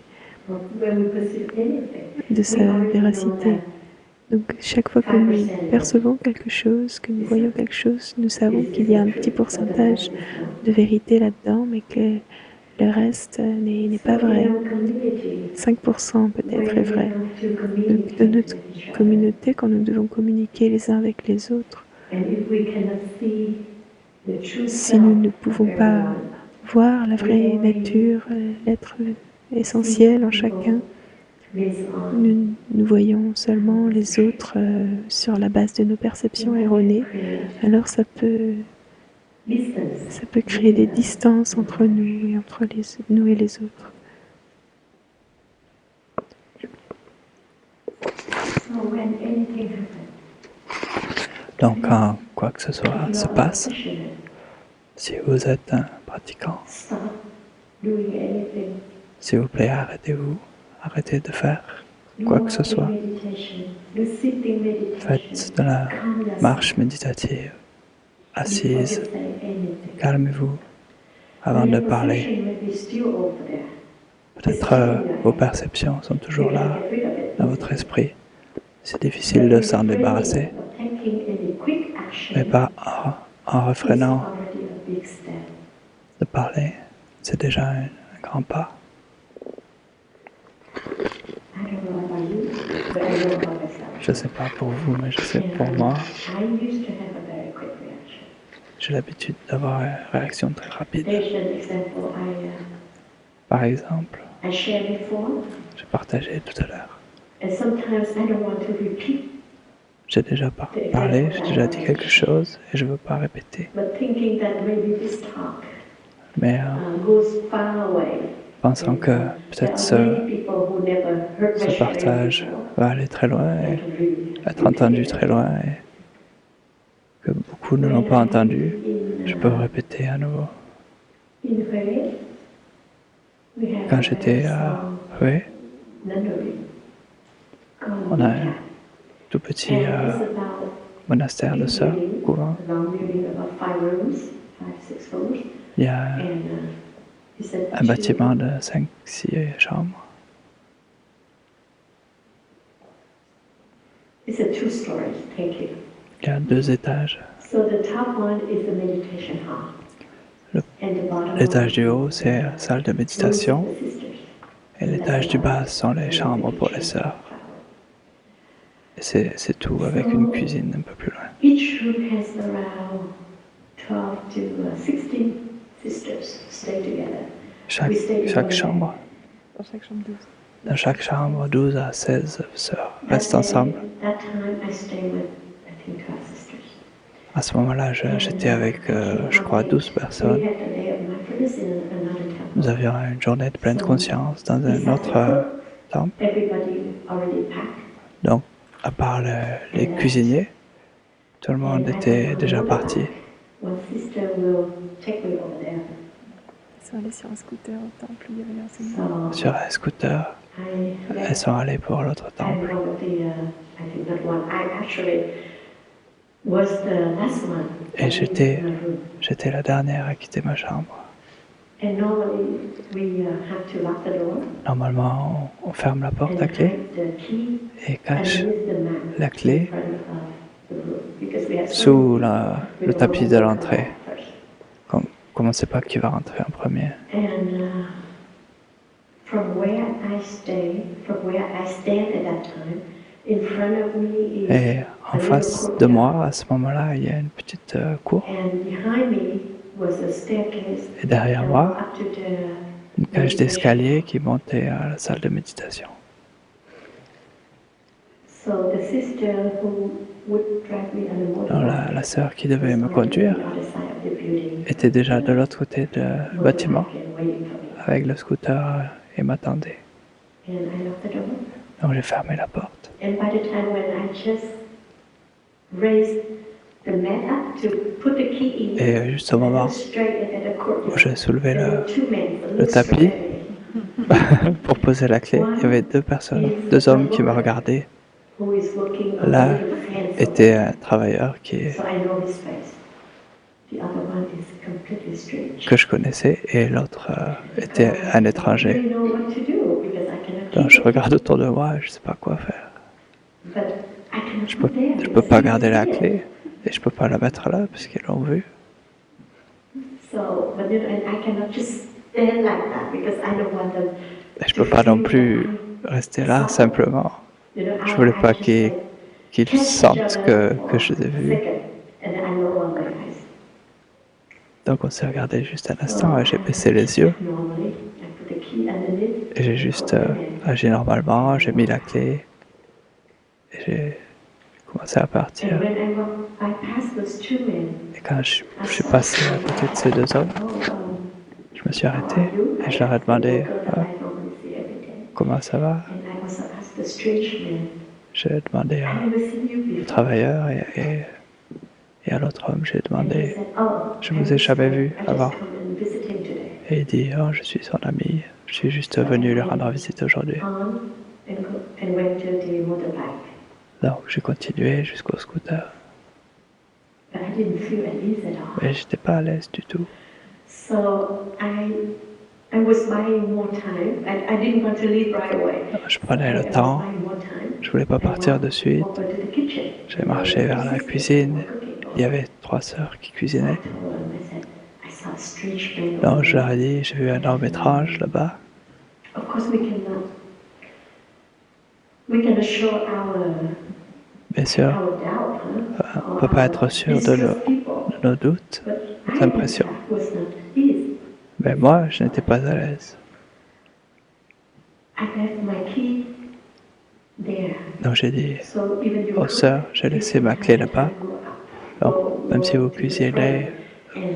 de sa véracité. Donc chaque fois que nous percevons quelque chose, que nous voyons quelque chose, nous savons qu'il y a un petit pourcentage de vérité là-dedans, mais que le reste n'est pas vrai. 5% peut-être est vrai. Donc de notre communauté, quand nous devons communiquer les uns avec les autres, si nous ne pouvons pas voir la vraie nature, l'être essentiel en chacun, nous voyons seulement les autres sur la base de nos perceptions erronées, alors ça peut créer des distances entre nous et entre nous et les autres. Donc, quand quoi que ce soit se passe, si vous êtes un pratiquant, s'il vous plaît, arrêtez de faire quoi que ce soit. Faites de la marche méditative, assise, calmez-vous avant de parler. Peut-être vos perceptions sont toujours là, dans votre esprit. C'est difficile de s'en débarrasser, mais pas en refrénant de parler. C'est déjà un grand pas. Je ne sais pas pour vous, mais je sais pour moi. J'ai l'habitude d'avoir une réaction très rapide. Par exemple, j'ai partagé tout à l'heure. J'ai déjà parlé, j'ai déjà dit quelque chose et je ne veux pas répéter. Mais pensant que peut-être ce partage va aller très loin et être entendu très loin et que beaucoup ne l'ont pas entendu, je peux répéter à nouveau. Quand j'étais à Hue, on a un tout petit monastère de sœurs, couvent. Il y a un bâtiment de 5-6 chambres. Il y a 2 étages. L'étage du haut, c'est la salle de méditation. Et l'étage du bas sont les chambres pour les sœurs. Et c'est tout, avec une cuisine un peu plus loin. Chaque chambre. Dans chaque chambre, 12 à 16 sœurs restent ensemble. À ce moment-là, j'étais avec, je crois, 12 personnes. Nous avions une journée de pleine conscience dans un autre temple. Donc, à part les cuisiniers, tout le monde était déjà parti. Ils sont allés sur un scooter au temple, il y avait l'enseignement. Sur un scooter, elles sont allées pour l'autre temple. Et j'étais la dernière à quitter ma chambre. Normalement, on ferme la porte à clé et cache la clé sous le tapis de l'entrée. Comme on ne sait pas qui va rentrer en premier. Et en face de moi, à ce moment-là, il y a une petite cour. Et derrière moi, une cage d'escalier qui montait à la salle de méditation. Donc la sœur qui devait me conduire était déjà de l'autre côté du bâtiment avec le scooter et m'attendait. Donc j'ai fermé la porte. Et juste au moment où j'ai soulevé le tapis pour poser la clé, il y avait 2 personnes, 2 hommes qui me regardaient. L'un était un travailleur qui que je connaissais et l'autre était un étranger. Donc je regarde autour de moi et je ne sais pas quoi faire. Je peux pas garder la clé et je peux pas la mettre là parce qu'ils l'ont vue. Et je peux pas non plus rester là simplement. Je voulais pas qu'ils sentent que je les ai vus. Donc on s'est regardé juste un instant et j'ai baissé les yeux. Et j'ai juste agi normalement, j'ai mis la clé et j'ai commencé à partir. Et quand je suis passé à côté de ces deux hommes, je me suis arrêté et je leur ai demandé comment ça va. J'ai demandé au travailleur et à l'autre homme, j'ai demandé, je vous ai jamais vu avant. Et il dit, oh, je suis son ami, je suis juste venu lui rendre visite aujourd'hui. Donc j'ai continué jusqu'au scooter. Mais j'étais pas à l'aise du tout. Je prenais le temps, je voulais pas partir de suite. J'ai marché vers la cuisine, il y avait 3 sœurs qui cuisinaient. Donc je leur ai dit, j'ai vu un homme étrange là-bas. Bien sûr, on ne peut pas être sûr de nos doutes, nos impressions. Mais moi, je n'étais pas à l'aise. Donc j'ai dit aux sœurs, j'ai laissé ma clé là-bas. Donc même si vous cuisinez,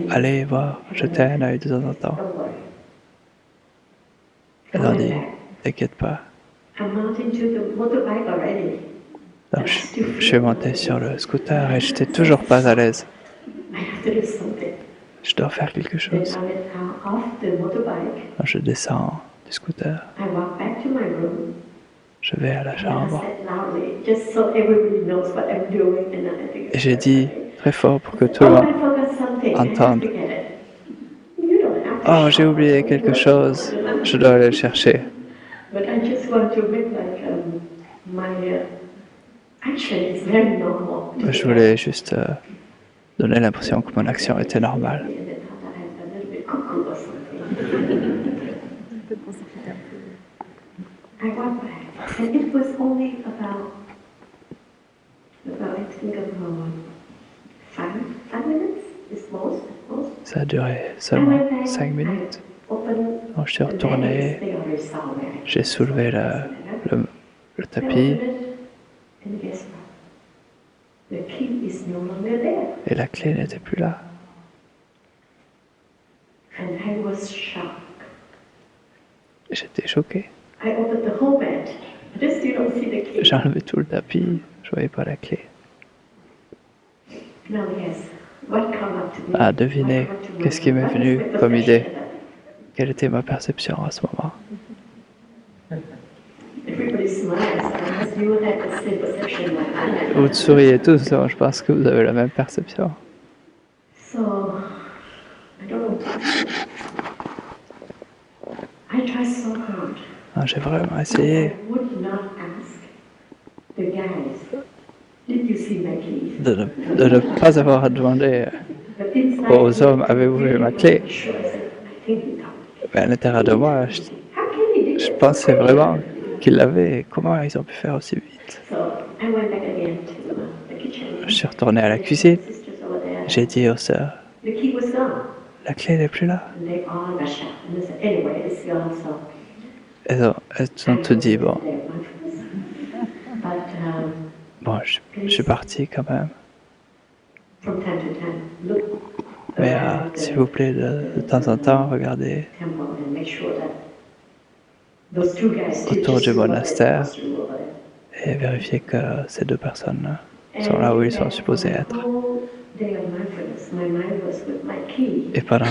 allez voir, jetez un œil de temps en temps. Elles ont dit, t'inquiète pas. Donc je suis monté sur le scooter et j'étais toujours pas à l'aise. Je dois faire quelque chose. Donc je descends du scooter. Je vais à la chambre. Et j'ai dit très fort pour que tout le monde entende. Oh, j'ai oublié quelque chose. Je dois aller le chercher. Je voulais juste donner l'impression que mon action était normale. Ça a duré seulement 5 minutes. Donc je suis retourné, j'ai soulevé le tapis et la clé n'était plus là. J'étais choqué. J'ai enlevé tout le tapis, je ne voyais pas la clé. Ah, devinez, qu'est-ce qui m'est venu comme idée? Quelle était ma perception à ce moment? Vous souriez tous, donc je pense que vous avez la même perception. J'ai vraiment essayé de ne pas avoir à demander aux hommes, avez-vous vu ma clé? Mais à l'intérieur de moi, je pensais vraiment qu'ils l'avaient. Comment ils ont pu faire aussi vite? Je suis retourné à la cuisine. J'ai dit aux sœurs, la clé n'est plus là. Elles ont tout dit, bon, je suis parti quand même. Mais s'il vous plaît, de temps en temps, regardez autour du monastère et vérifiez que ces deux personnes sont là où ils sont supposés être. Et pendant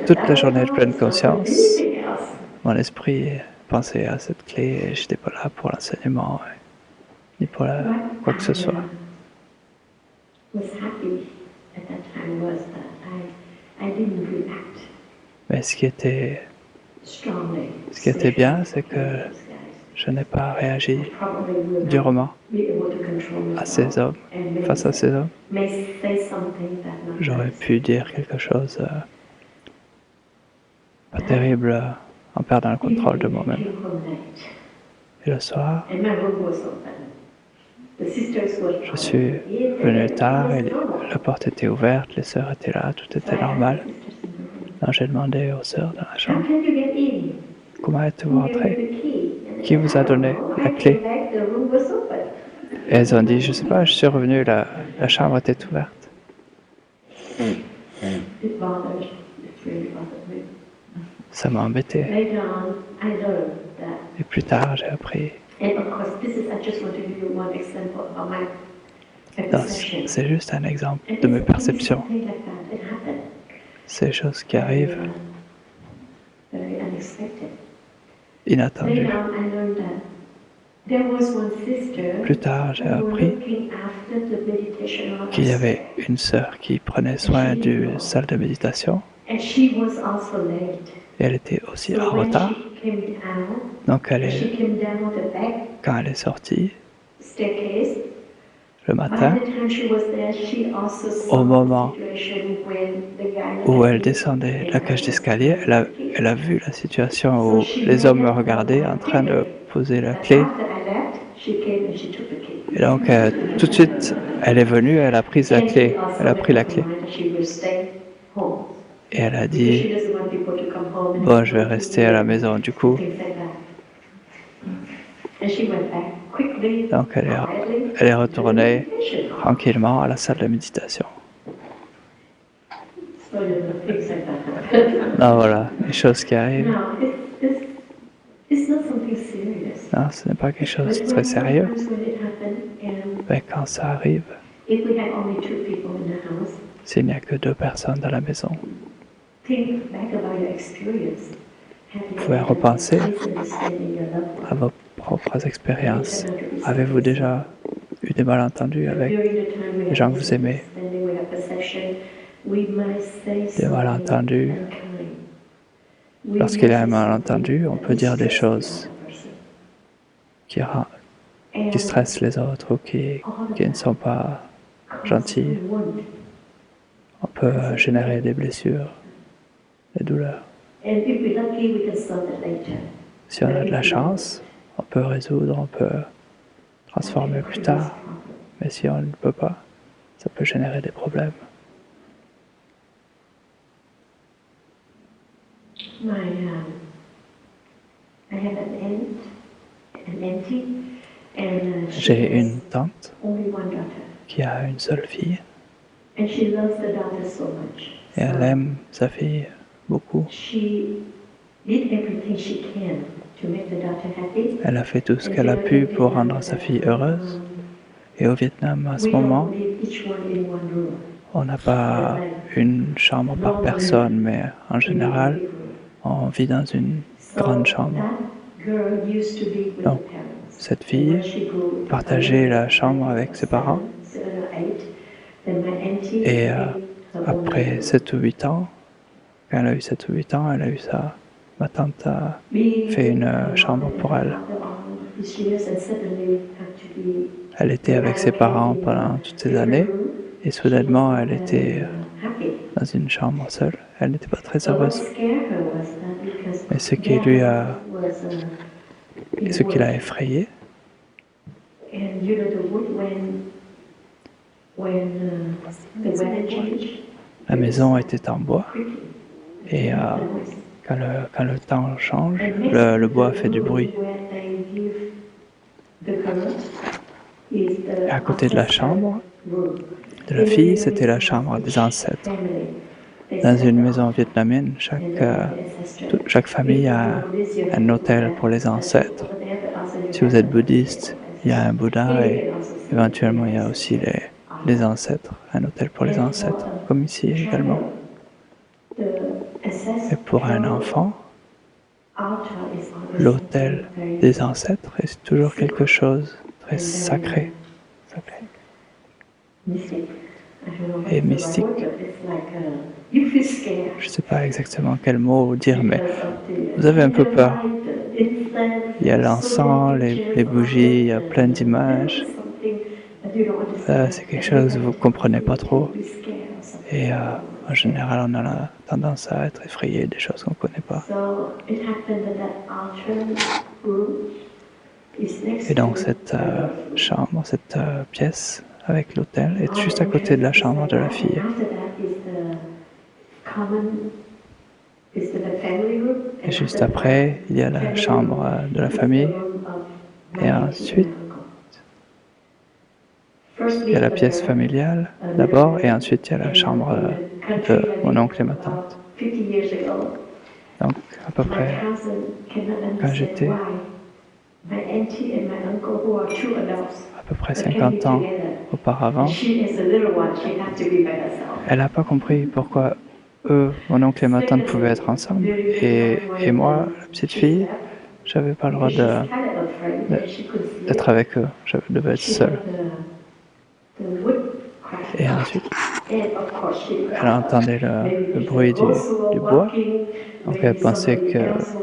toute la journée de pleine conscience, mon esprit pensait à cette clé et je n'étais pas là pour l'enseignement ni pour quoi que ce soit. Mais ce qui était bien, c'est que je n'ai pas réagi durement à ces hommes, face à ces hommes. J'aurais pu dire quelque chose pas terrible en perdant le contrôle de moi-même. Et le soir, je suis venu tard et la porte était ouverte, les sœurs étaient là, tout était normal. Alors j'ai demandé aux sœurs dans la chambre, comment êtes-vous rentrés? Qui vous a donné la clé? Et elles ont dit, je ne sais pas, je suis revenu, la chambre était ouverte. Ça m'a embêté. Et plus tard, j'ai appris. C'est juste un exemple de mes perceptions. Ces choses qui arrivent inattendues. Plus tard, j'ai appris qu'il y avait une sœur qui prenait soin du salle de méditation. Et elle était aussi en retard. Donc, quand elle est sortie, le matin, au moment où elle descendait la cage d'escalier, elle a vu la situation où les hommes me regardaient en train de poser la clé. Et donc, tout de suite, elle est venue, elle a pris la clé. Et elle a dit, bon, je vais rester à la maison du coup. Donc, elle est retournée tranquillement à la salle de méditation. Non, voilà, les choses qui arrivent. Non, ce n'est pas quelque chose de très sérieux. Mais quand ça arrive, s'il n'y a que 2 personnes dans la maison, vous pouvez repenser à vos propres expériences. Avez-vous déjà eu des malentendus avec les gens que vous aimez? Des malentendus. Lorsqu'il y a un malentendu, on peut dire des choses qui stressent les autres ou qui ne sont pas gentilles. On peut générer des blessures, des douleurs. Si on a de la chance, on peut résoudre, on peut transformer plus tard. Mais si on ne peut pas, ça peut générer des problèmes. J'ai une tante qui a une seule fille et elle aime sa fille beaucoup. Elle a fait tout ce qu'elle a pu pour rendre sa fille heureuse. Et au Vietnam, à ce moment, on n'a pas une chambre par personne, mais en général, on vit dans une grande chambre. Donc, cette fille partageait la chambre avec ses parents. Et après 7 ou 8 ans, quand elle a eu 7 ou 8 ans, elle a eu ça. Ma tante a fait une chambre pour elle. Elle était avec ses parents pendant toutes ces années et soudainement elle était dans une chambre seule. Elle n'était pas très heureuse. Mais ce qui l'a effrayée, la maison était en bois et quand le temps change, le bois fait du bruit. Et à côté de la chambre de la fille, c'était la chambre des ancêtres. Dans une maison vietnamienne, chaque famille a un autel pour les ancêtres. Si vous êtes bouddhiste, il y a un Bouddha et éventuellement il y a aussi les ancêtres, un autel pour les ancêtres, comme ici également. Et pour un enfant, l'autel des ancêtres est toujours quelque chose de très sacré et mystique. je ne sais pas exactement quel mot dire, mais vous avez un peu peur. Il y a l'encens, les bougies, il y a plein d'images. C'est quelque chose que vous ne comprenez pas trop. Et en général, on a la tendance à être effrayé des choses qu'on ne connaît pas. Et donc cette chambre, cette pièce avec l'autel est juste à côté de la chambre de la fille. Et juste après, il y a la chambre de la famille. Et ensuite, il y a la pièce familiale d'abord, et ensuite il y a la chambre de mon oncle et ma tante. Donc à peu près quand j'étais à peu près 50 ans auparavant, elle n'a pas compris pourquoi eux, mon oncle et ma tante pouvaient être ensemble, et moi, la petite fille, j'avais pas le droit d'être avec eux, je devais être seule. Et ensuite, elle entendait le bruit du bois, donc elle pensait que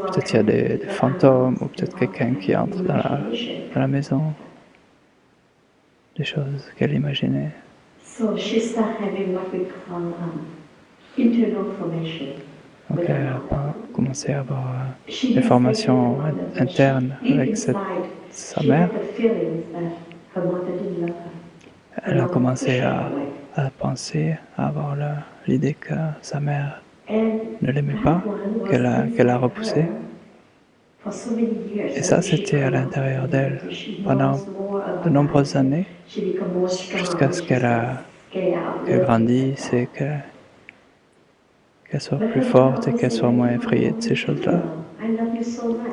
peut-être il y a des fantômes ou peut-être quelqu'un qui entre dans la maison, des choses qu'elle imaginait. Donc elle a commencé à avoir des formations internes avec sa mère. Elle a commencé à penser, à avoir l'idée que sa mère ne l'aimait pas, qu'elle a repoussé. Et ça, c'était à l'intérieur d'elle pendant de nombreuses années, jusqu'à ce qu'elle grandisse et qu'elle soit plus forte et qu'elle soit moins effrayée de ces choses-là.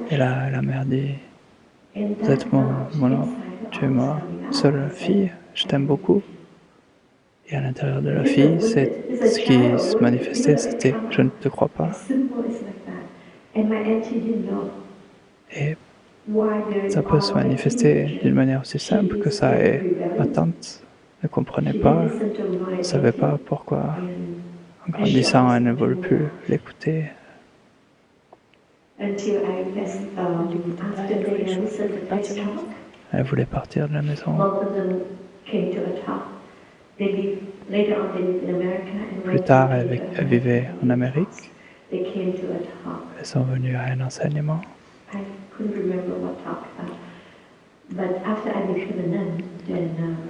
Et là, la mère dit, vous êtes tu es ma seule fille, je t'aime beaucoup. Et à l'intérieur de la fille, ce qui se manifestait, c'était « je ne te crois pas ». Et ça peut se manifester d'une manière aussi simple que ça, et ma tante ne comprenait pas, ne savait pas pourquoi, en grandissant, elle ne voulait plus l'écouter. Elle voulait partir de la maison. Plus tard, elle vivait en Amérique. Elles sont venues à un enseignement.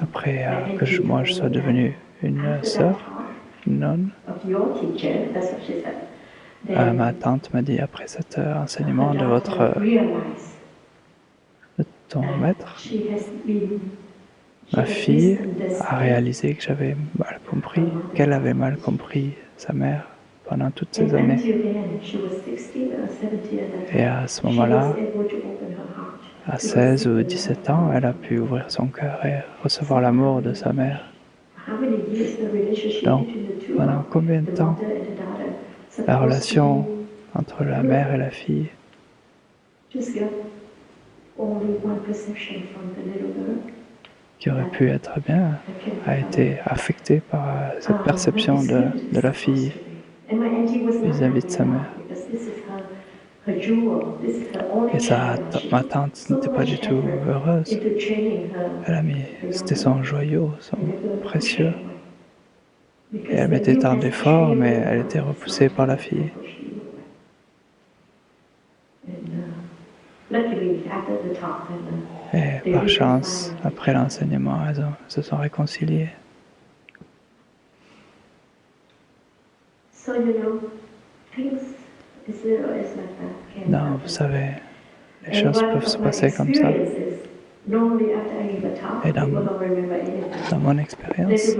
Après que moi je sois devenue une sœur, une nonne, ma tante m'a dit, après cet enseignement de ton maître, ma fille a réalisé que j'avais mal compris, qu'elle avait mal compris sa mère pendant toutes ces années. Et à ce moment-là, à 16 ou 17 ans, elle a pu ouvrir son cœur et recevoir l'amour de sa mère. Donc, pendant combien de temps la relation entre la mère et la fille qui aurait pu être bien a été affectée par cette perception de la fille vis-à-vis de sa mère. Et ma tante n'était pas du tout heureuse. C'était son joyau, son précieux. Et elle mettait tant d'efforts, mais elle était repoussée par la fille. Et par chance, après l'enseignement, elles se sont réconciliées. Non, vous savez, les choses peuvent se passer comme ça. Et dans mon expérience,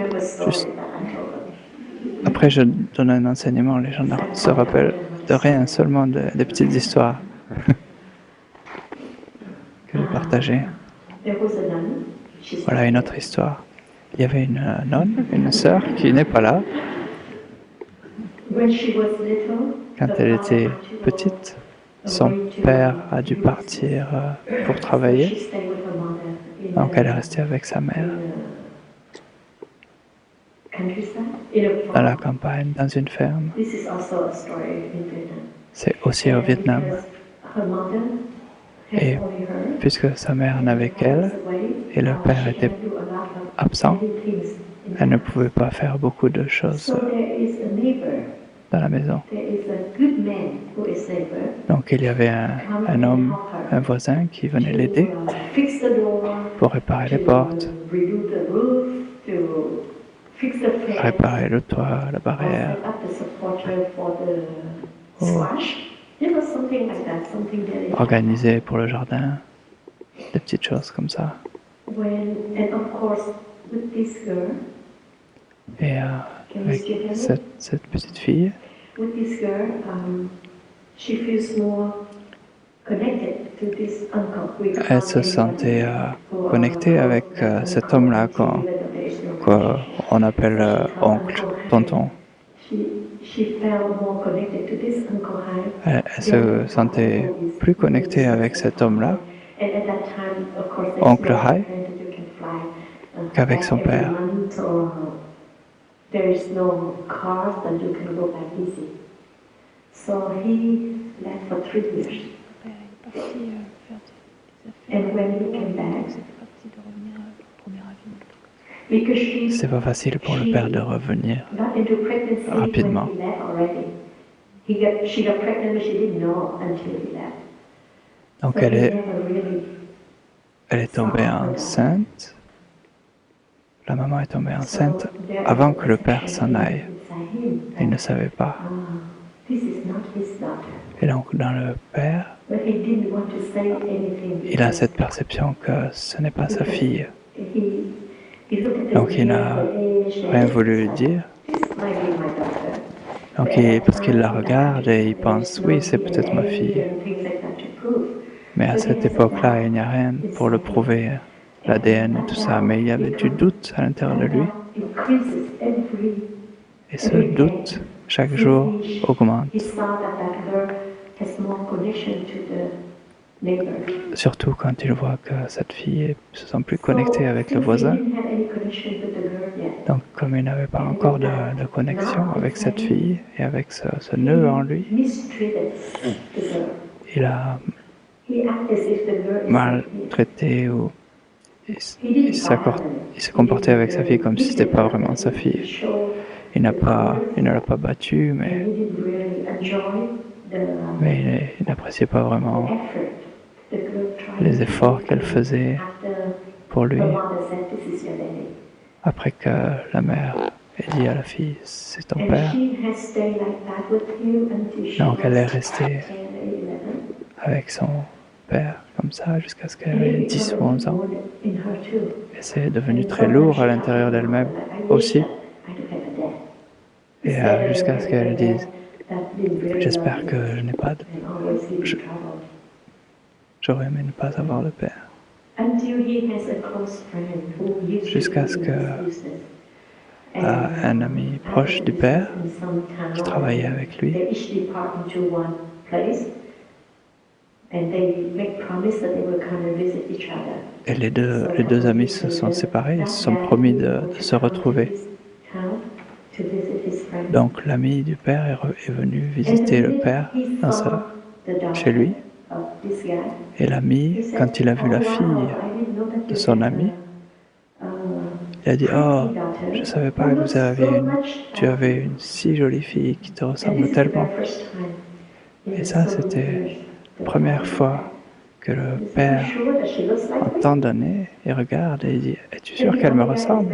après je donne un enseignement, les gens ne se rappellent de rien, seulement des petites histoires que j'ai partagées. Voilà une autre histoire. Il y avait une nonne, une sœur qui n'est pas là. Quand elle était petite, son père a dû partir pour travailler, donc elle est restée avec sa mère. dans la campagne, dans une ferme. C'est aussi au Vietnam. Et puisque sa mère n'avait qu'elle et le père était absent, elle ne pouvait pas faire beaucoup de choses dans la maison. Donc il y avait un homme, un voisin qui venait l'aider pour réparer les portes, réparer le toit, la barrière. Organiser pour le jardin, des petites choses comme ça. Et avec cette petite fille, elle se sentait connectée avec cet homme-là qu'on appelle oncle, tonton. Elle se sentait plus connectée avec cet homme-là, oncle Hai, qu'avec son père. C'est pas facile pour le père de revenir rapidement. Donc elle est tombée enceinte. La maman est tombée enceinte avant que le père s'en aille. Il ne savait pas. Et donc dans le père, il a cette perception que ce n'est pas sa fille. Donc il n'a rien voulu lui dire. Donc parce qu'il la regarde et il pense, oui, c'est peut-être ma fille. Mais à cette époque-là, il n'y a rien pour le prouver, l'ADN et tout ça. Mais il y avait du doute à l'intérieur de lui. Et ce doute, chaque jour, augmente. Surtout quand il voit que cette fille se sent plus connectée avec le voisin. Donc comme il n'avait pas encore de connexion avec cette fille et avec ce nœud en lui, il a maltraité ou il s'est comporté avec sa fille comme si ce n'était pas vraiment sa fille. Il ne l'a pas battue, mais il n'appréciait pas vraiment les efforts qu'elle faisait pour lui. Après que la mère ait dit à la fille, c'est ton père. Donc elle est restée avec son père comme ça jusqu'à ce qu'elle ait 10 ou 11 ans. Et c'est devenu très lourd à l'intérieur d'elle-même aussi. Et jusqu'à ce qu'elle dise, j'espère que je n'ai pas de... J'aurais aimé ne pas avoir de père. Jusqu'à ce que un ami proche du père, qui travaillait avec lui, et les deux amis se sont séparés et se sont promis de se retrouver. Donc l'ami du père est venu visiter le père chez lui. Et l'ami, quand il a vu la fille de son ami, il a dit « Oh, je ne savais pas que tu avais une si jolie fille qui te ressemble tellement. » Et ça, c'était la première fois que le père entend donner et regarde et il dit « Es-tu sûr qu'elle me ressemble ?»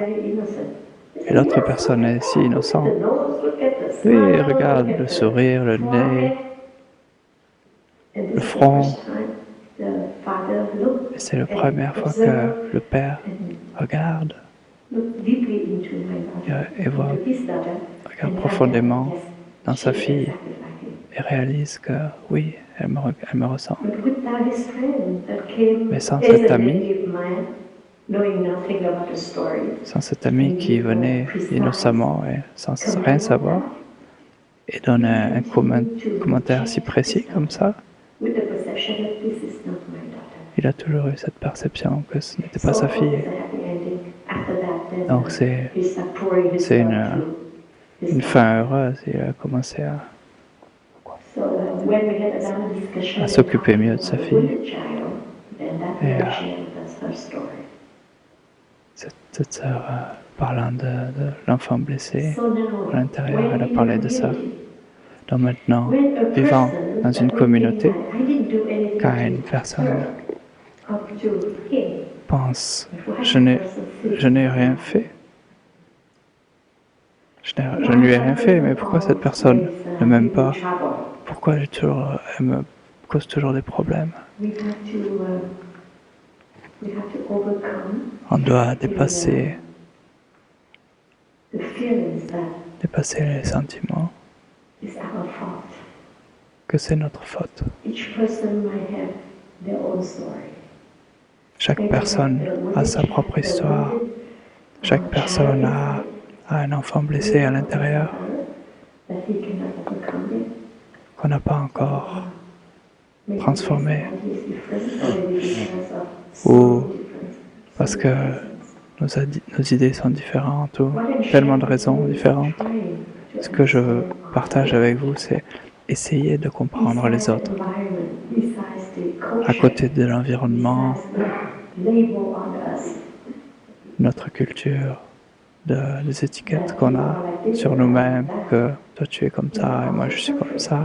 Et l'autre personne est si innocente. Oui, regarde le sourire, le nez, le front. Et c'est la première fois que le père regarde et regarde profondément dans sa fille et réalise que oui, elle me ressemble. Mais sans cet ami qui venait innocemment et sans rien savoir et donne un commentaire si précis comme ça, il a toujours eu cette perception que ce n'était pas sa fille. Donc c'est une une fin heureuse. Il a commencé à s'occuper mieux de sa fille. Et cette sœur, parlant de l'enfant blessé à l'intérieur, elle a parlé de ça. Donc maintenant, vivant dans une communauté, quand une personne pense « je n'ai rien fait », je ne lui ai rien fait, mais pourquoi cette personne ne m'aime pas? Pourquoi elle me cause toujours des problèmes? On doit dépasser les sentiments que c'est notre faute. Chaque personne a sa propre histoire. Chaque personne a un enfant blessé à l'intérieur qu'on n'a pas encore transformé. Ou parce que nos idées sont différentes ou tellement de raisons différentes. Ce que je partage avec vous, c'est essayer de comprendre les autres. À côté de l'environnement, notre culture, des étiquettes qu'on a sur nous-mêmes, que toi tu es comme ça et moi je suis comme ça.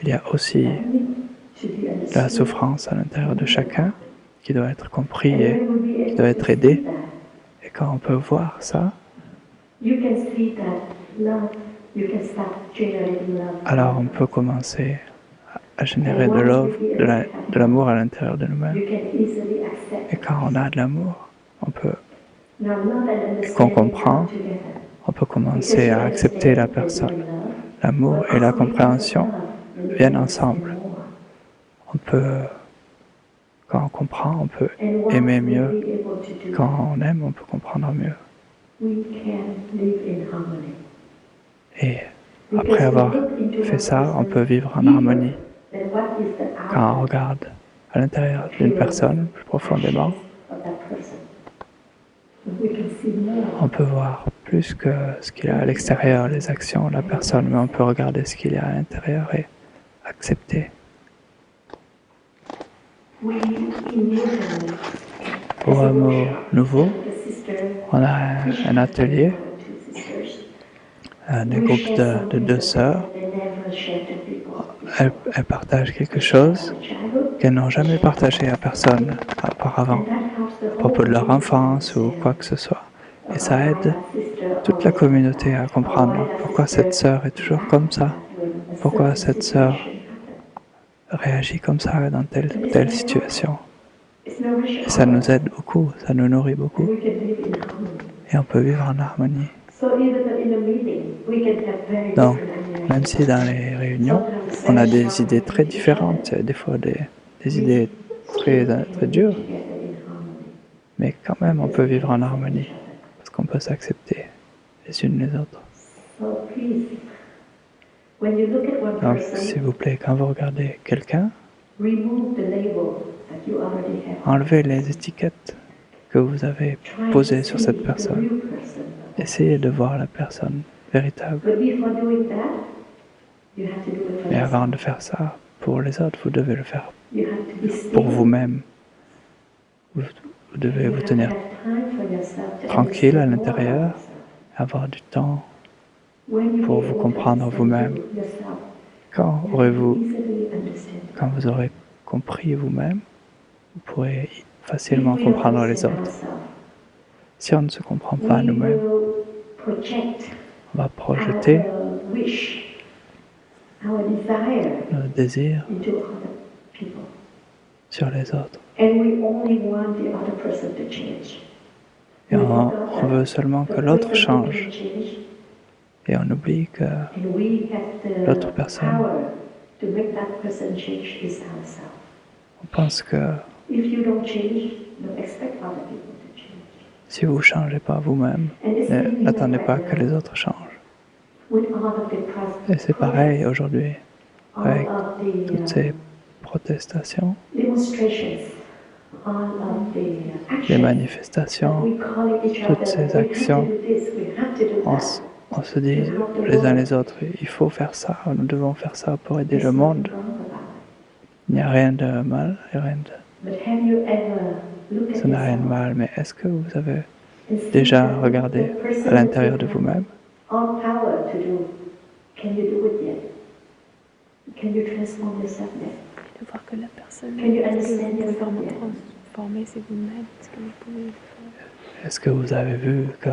Il y a aussi de la souffrance à l'intérieur de chacun qui doit être compris et qui doit être aidé. Et quand on peut voir ça, alors on peut commencer à générer de l'amour à l'intérieur de nous-mêmes. Et quand on a de l'amour, et qu'on comprend, on peut commencer à accepter la personne. L'amour et la compréhension viennent ensemble. Quand on comprend, on peut aimer mieux. Quand on aime, on peut comprendre mieux. Et après avoir fait ça, on peut vivre en harmonie. Quand on regarde à l'intérieur d'une personne, plus profondément, on peut voir plus que ce qu'il y a à l'extérieur, les actions de la personne, mais on peut regarder ce qu'il y a à l'intérieur et accepter. Pour un mot nouveau, on a un atelier, des groupes de 2 sœurs. Elles partagent quelque chose qu'elles n'ont jamais partagé à personne auparavant, à propos de leur enfance ou quoi que ce soit. Et ça aide toute la communauté à comprendre pourquoi cette sœur est toujours comme ça, pourquoi cette sœur réagit comme ça dans telle ou telle situation. Et ça nous aide beaucoup, ça nous nourrit beaucoup. Et on peut vivre en harmonie. Donc, même si dans les réunions, on a des idées très différentes, des fois des idées très dures, mais quand même on peut vivre en harmonie, parce qu'on peut s'accepter les unes les autres. Donc, s'il vous plaît, quand vous regardez quelqu'un, enlevez les étiquettes que vous avez posées sur cette personne. Essayez de voir la personne véritable. Mais avant de faire ça pour les autres, vous devez le faire pour vous-même. Vous devez vous tenir tranquille à l'intérieur, avoir du temps pour vous comprendre vous-même. Quand vous aurez compris vous-même, vous pourrez facilement comprendre les autres. Si on ne se comprend pas nous-mêmes, on va projeter nos désirs sur les autres. Et on veut seulement que l'autre change. Et on oublie que l'autre personne, on pense que si vous ne changez pas vous-même, n'attendez pas que les autres changent. Et c'est pareil aujourd'hui avec toutes ces protestations, les manifestations, toutes ces actions. on se dit les uns les autres, il faut faire ça, nous devons faire ça pour aider le monde. Il n'y a rien de mal, ça n'a rien de mal, mais est-ce que vous avez déjà regardé à l'intérieur de vous-même? De voir que la personne que vous pouvez vraiment transformer, c'est vous-même. Est-ce que vous pouvez le faire? Est-ce que vous avez vu que...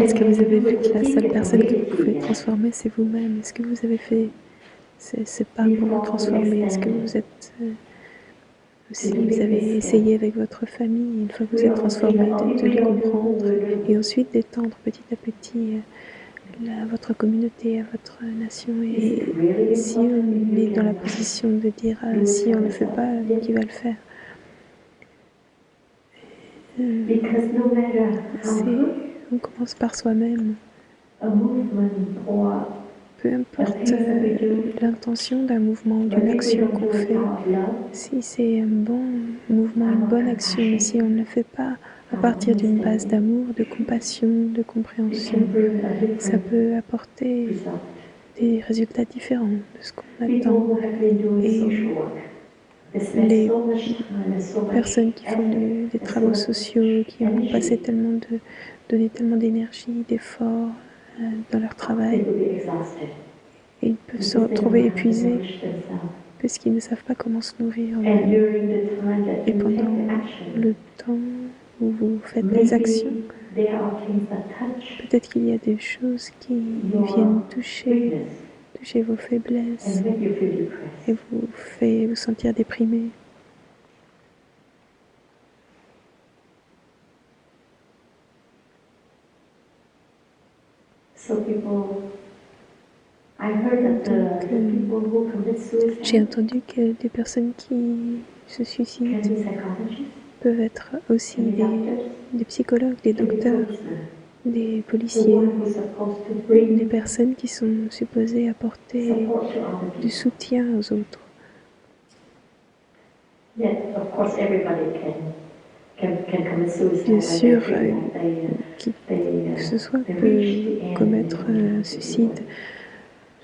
Est-ce que vous avez vu que la seule personne que vous pouvez transformer, c'est vous-même? Est-ce que vous avez fait ce pas pour vous transformer? Est-ce que vous êtes... si vous avez essayé avec votre famille, une fois que vous êtes transformé, de les comprendre et ensuite d'étendre petit à petit à votre communauté, à votre nation. Et si on est dans la position de dire si on ne le fait pas, qui va le faire? On commence par soi-même. Peu importe l'intention d'un mouvement ou d'une action qu'on fait, si c'est un bon mouvement, une bonne action, mais si on ne le fait pas à partir d'une base d'amour, de compassion, de compréhension, ça peut apporter des résultats différents de ce qu'on attend. Et les personnes qui font des travaux sociaux, qui ont passé donné tellement d'énergie, d'efforts dans leur travail, et ils peuvent se retrouver épuisés parce qu'ils ne savent pas comment se nourrir eux-mêmes. Et pendant le temps où vous faites des actions, peut-être qu'il y a des choses qui viennent toucher vos faiblesses et vous fait vous sentir déprimé. J'ai entendu que des personnes qui se suicident peuvent être aussi des psychologues, des docteurs, des policiers, des personnes qui sont supposées apporter du soutien aux autres. Bien sûr, qui que ce soit peut commettre un suicide,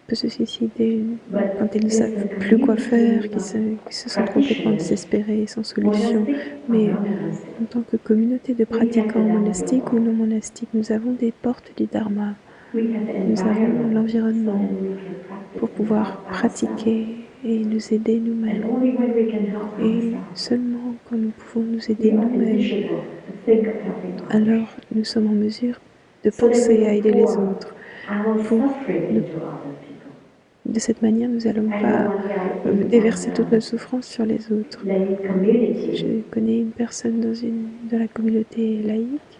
peut se suicider quand ils ne savent plus quoi faire, qu'ils se sentent complètement désespérés, sans solution. Mais en tant que communauté de pratiquants monastiques ou non monastiques, nous avons des portes du Dharma. Nous avons l'environnement pour pouvoir pratiquer et nous aider nous-mêmes. Et seulement quand nous pouvons nous aider nous-mêmes, alors nous sommes en mesure de penser à aider les autres. De cette manière, nous n'allons pas déverser toute notre souffrance sur les autres. Je connais une personne dans la communauté laïque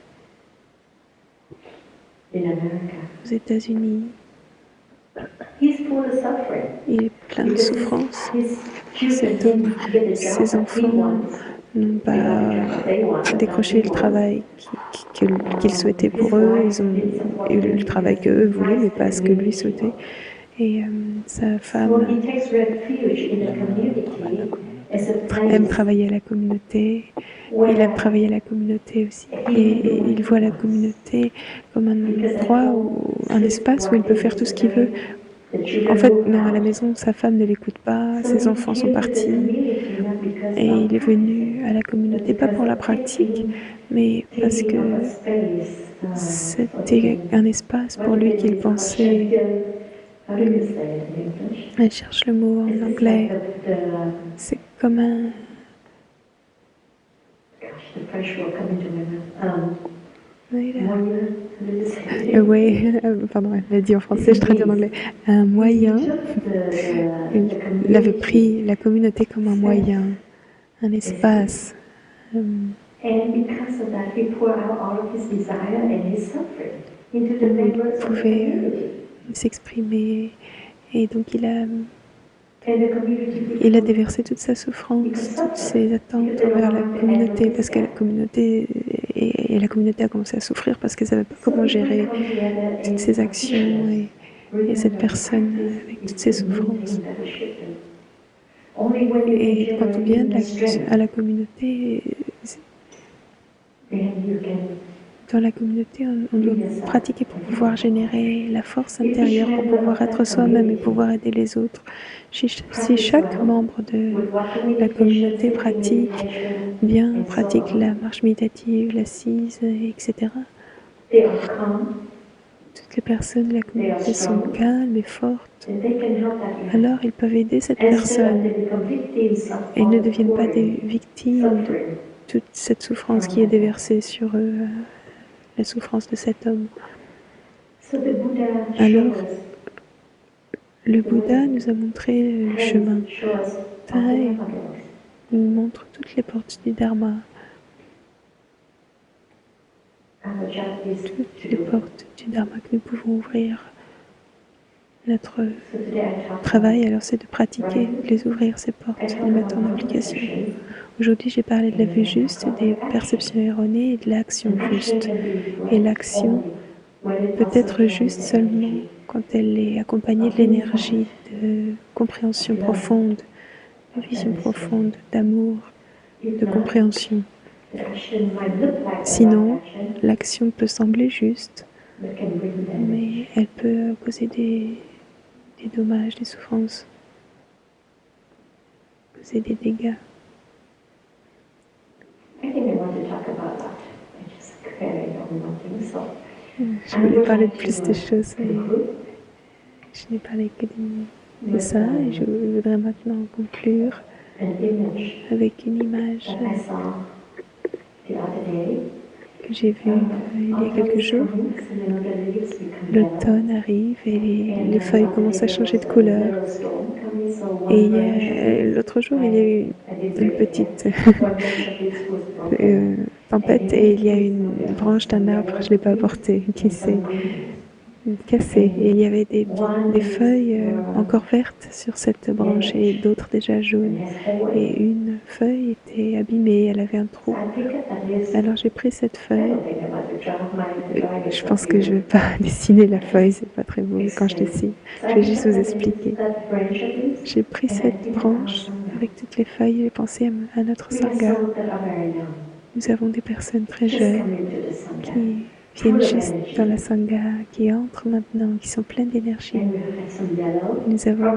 aux États-Unis. Il est plein de souffrance. Cet homme, ses enfants n'ont pas décroché le travail qu'il souhaitait pour eux. Ils ont eu le travail qu'eux voulaient, mais pas ce que lui souhaitait. Et sa femme aime travailler à la communauté. Il aime travailler à la communauté aussi. Et il voit la communauté comme un endroit, un espace où il peut faire tout ce qu'il veut. En fait, non, à la maison, sa femme ne l'écoute pas, ses enfants sont partis. Et il est venu à la communauté, pas pour la pratique, mais parce que c'était un espace pour lui qu'il pensait... Elle cherche le mot en anglais. C'est comme un... Pardon, elle l'a dit en français, je traduis en anglais. Un moyen. Il avait pris la communauté comme un moyen, un espace. Où il pouvait s'exprimer. Et donc il a déversé toute sa souffrance, toutes ses attentes envers la communauté, parce que la communauté a commencé à souffrir parce qu'elle ne savait pas comment gérer toutes ses actions et cette personne avec toutes ses souffrances. Et quand on vient à la communauté, dans la communauté, on doit pratiquer pour pouvoir générer la force intérieure, pour pouvoir être soi-même et pouvoir aider les autres. Si chaque membre de la communauté pratique la marche méditative, l'assise, etc., toutes les personnes de la communauté sont calmes et fortes, alors ils peuvent aider cette personne et ne deviennent pas des victimes de toute cette souffrance qui est déversée sur eux, la souffrance de cet homme. Alors, le Bouddha nous a montré le chemin. Pareil, il nous montre toutes les portes du Dharma, toutes les portes du Dharma que nous pouvons ouvrir. Notre travail, alors, c'est de pratiquer, de les ouvrir, ces portes, de les mettre en application. Aujourd'hui, j'ai parlé de la vue juste, des perceptions erronées et de l'action juste. Et l'action peut être juste seulement quand elle est accompagnée de l'énergie, de compréhension profonde, de vision profonde, d'amour, de compréhension. Sinon, l'action peut sembler juste, mais elle peut causer des dommages, des souffrances, causer des dégâts. Je voulais parler de plus de choses, mais je n'ai parlé que de ça, et je voudrais maintenant conclure avec une image que j'ai vue il y a quelques jours. L'automne arrive et les feuilles commencent à changer de couleur. Et l'autre jour, il y a eu une petite tempête et il y a une branche d'un arbre, je ne l'ai pas apportée, qui s'est cassée. Et il y avait des feuilles encore vertes sur cette branche et d'autres déjà jaunes. Et une feuille était abîmée, elle avait un trou. Alors j'ai pris cette feuille. Je pense que je ne vais pas dessiner la feuille, c'est pas très beau quand je dessine. Je vais juste vous expliquer. J'ai pris cette branche avec toutes les feuilles et pensé à notre Sangha. Nous avons des personnes très jeunes qui viennent juste dans la Sangha, qui entrent maintenant, qui sont pleines d'énergie. Nous avons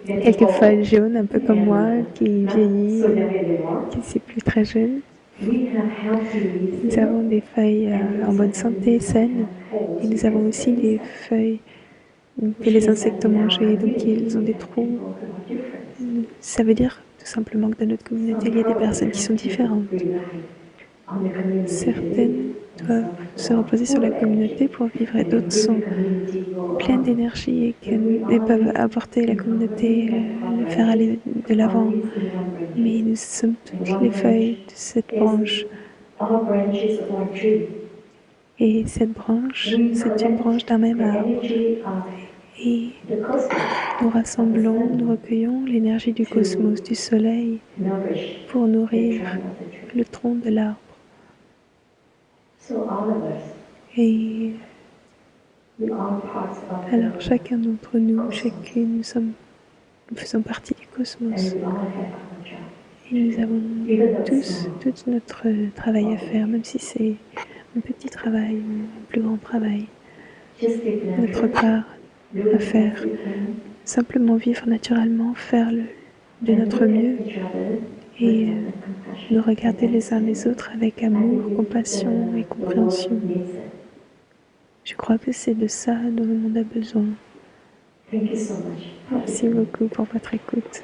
quelques feuilles jaunes, un peu comme moi, qui vieillit, qui ne sont plus très jeune. Nous avons des feuilles en bonne santé, saines, et nous avons aussi des feuilles que les insectes ont mangées, donc ils ont des trous. Ça veut dire tout simplement que dans notre communauté, il y a des personnes qui sont différentes. Certaines doivent se reposer sur la communauté pour vivre et d'autres sont pleines d'énergie et peuvent apporter la communauté, le faire aller de l'avant. Mais nous sommes toutes les feuilles de cette branche. Et cette branche, c'est une branche d'un même arbre. Et nous rassemblons, nous recueillons l'énergie du cosmos, du soleil, pour nourrir le tronc de l'arbre. Et alors chacun d'entre nous, chacune, nous faisons partie du cosmos. Et nous avons tous tout notre travail à faire, même si c'est un petit travail, un plus grand travail. Notre part à faire, simplement vivre naturellement, faire de notre mieux et nous regarder les uns les autres avec amour, compassion et compréhension. Je crois que c'est de ça dont le monde a besoin. Merci beaucoup pour votre écoute.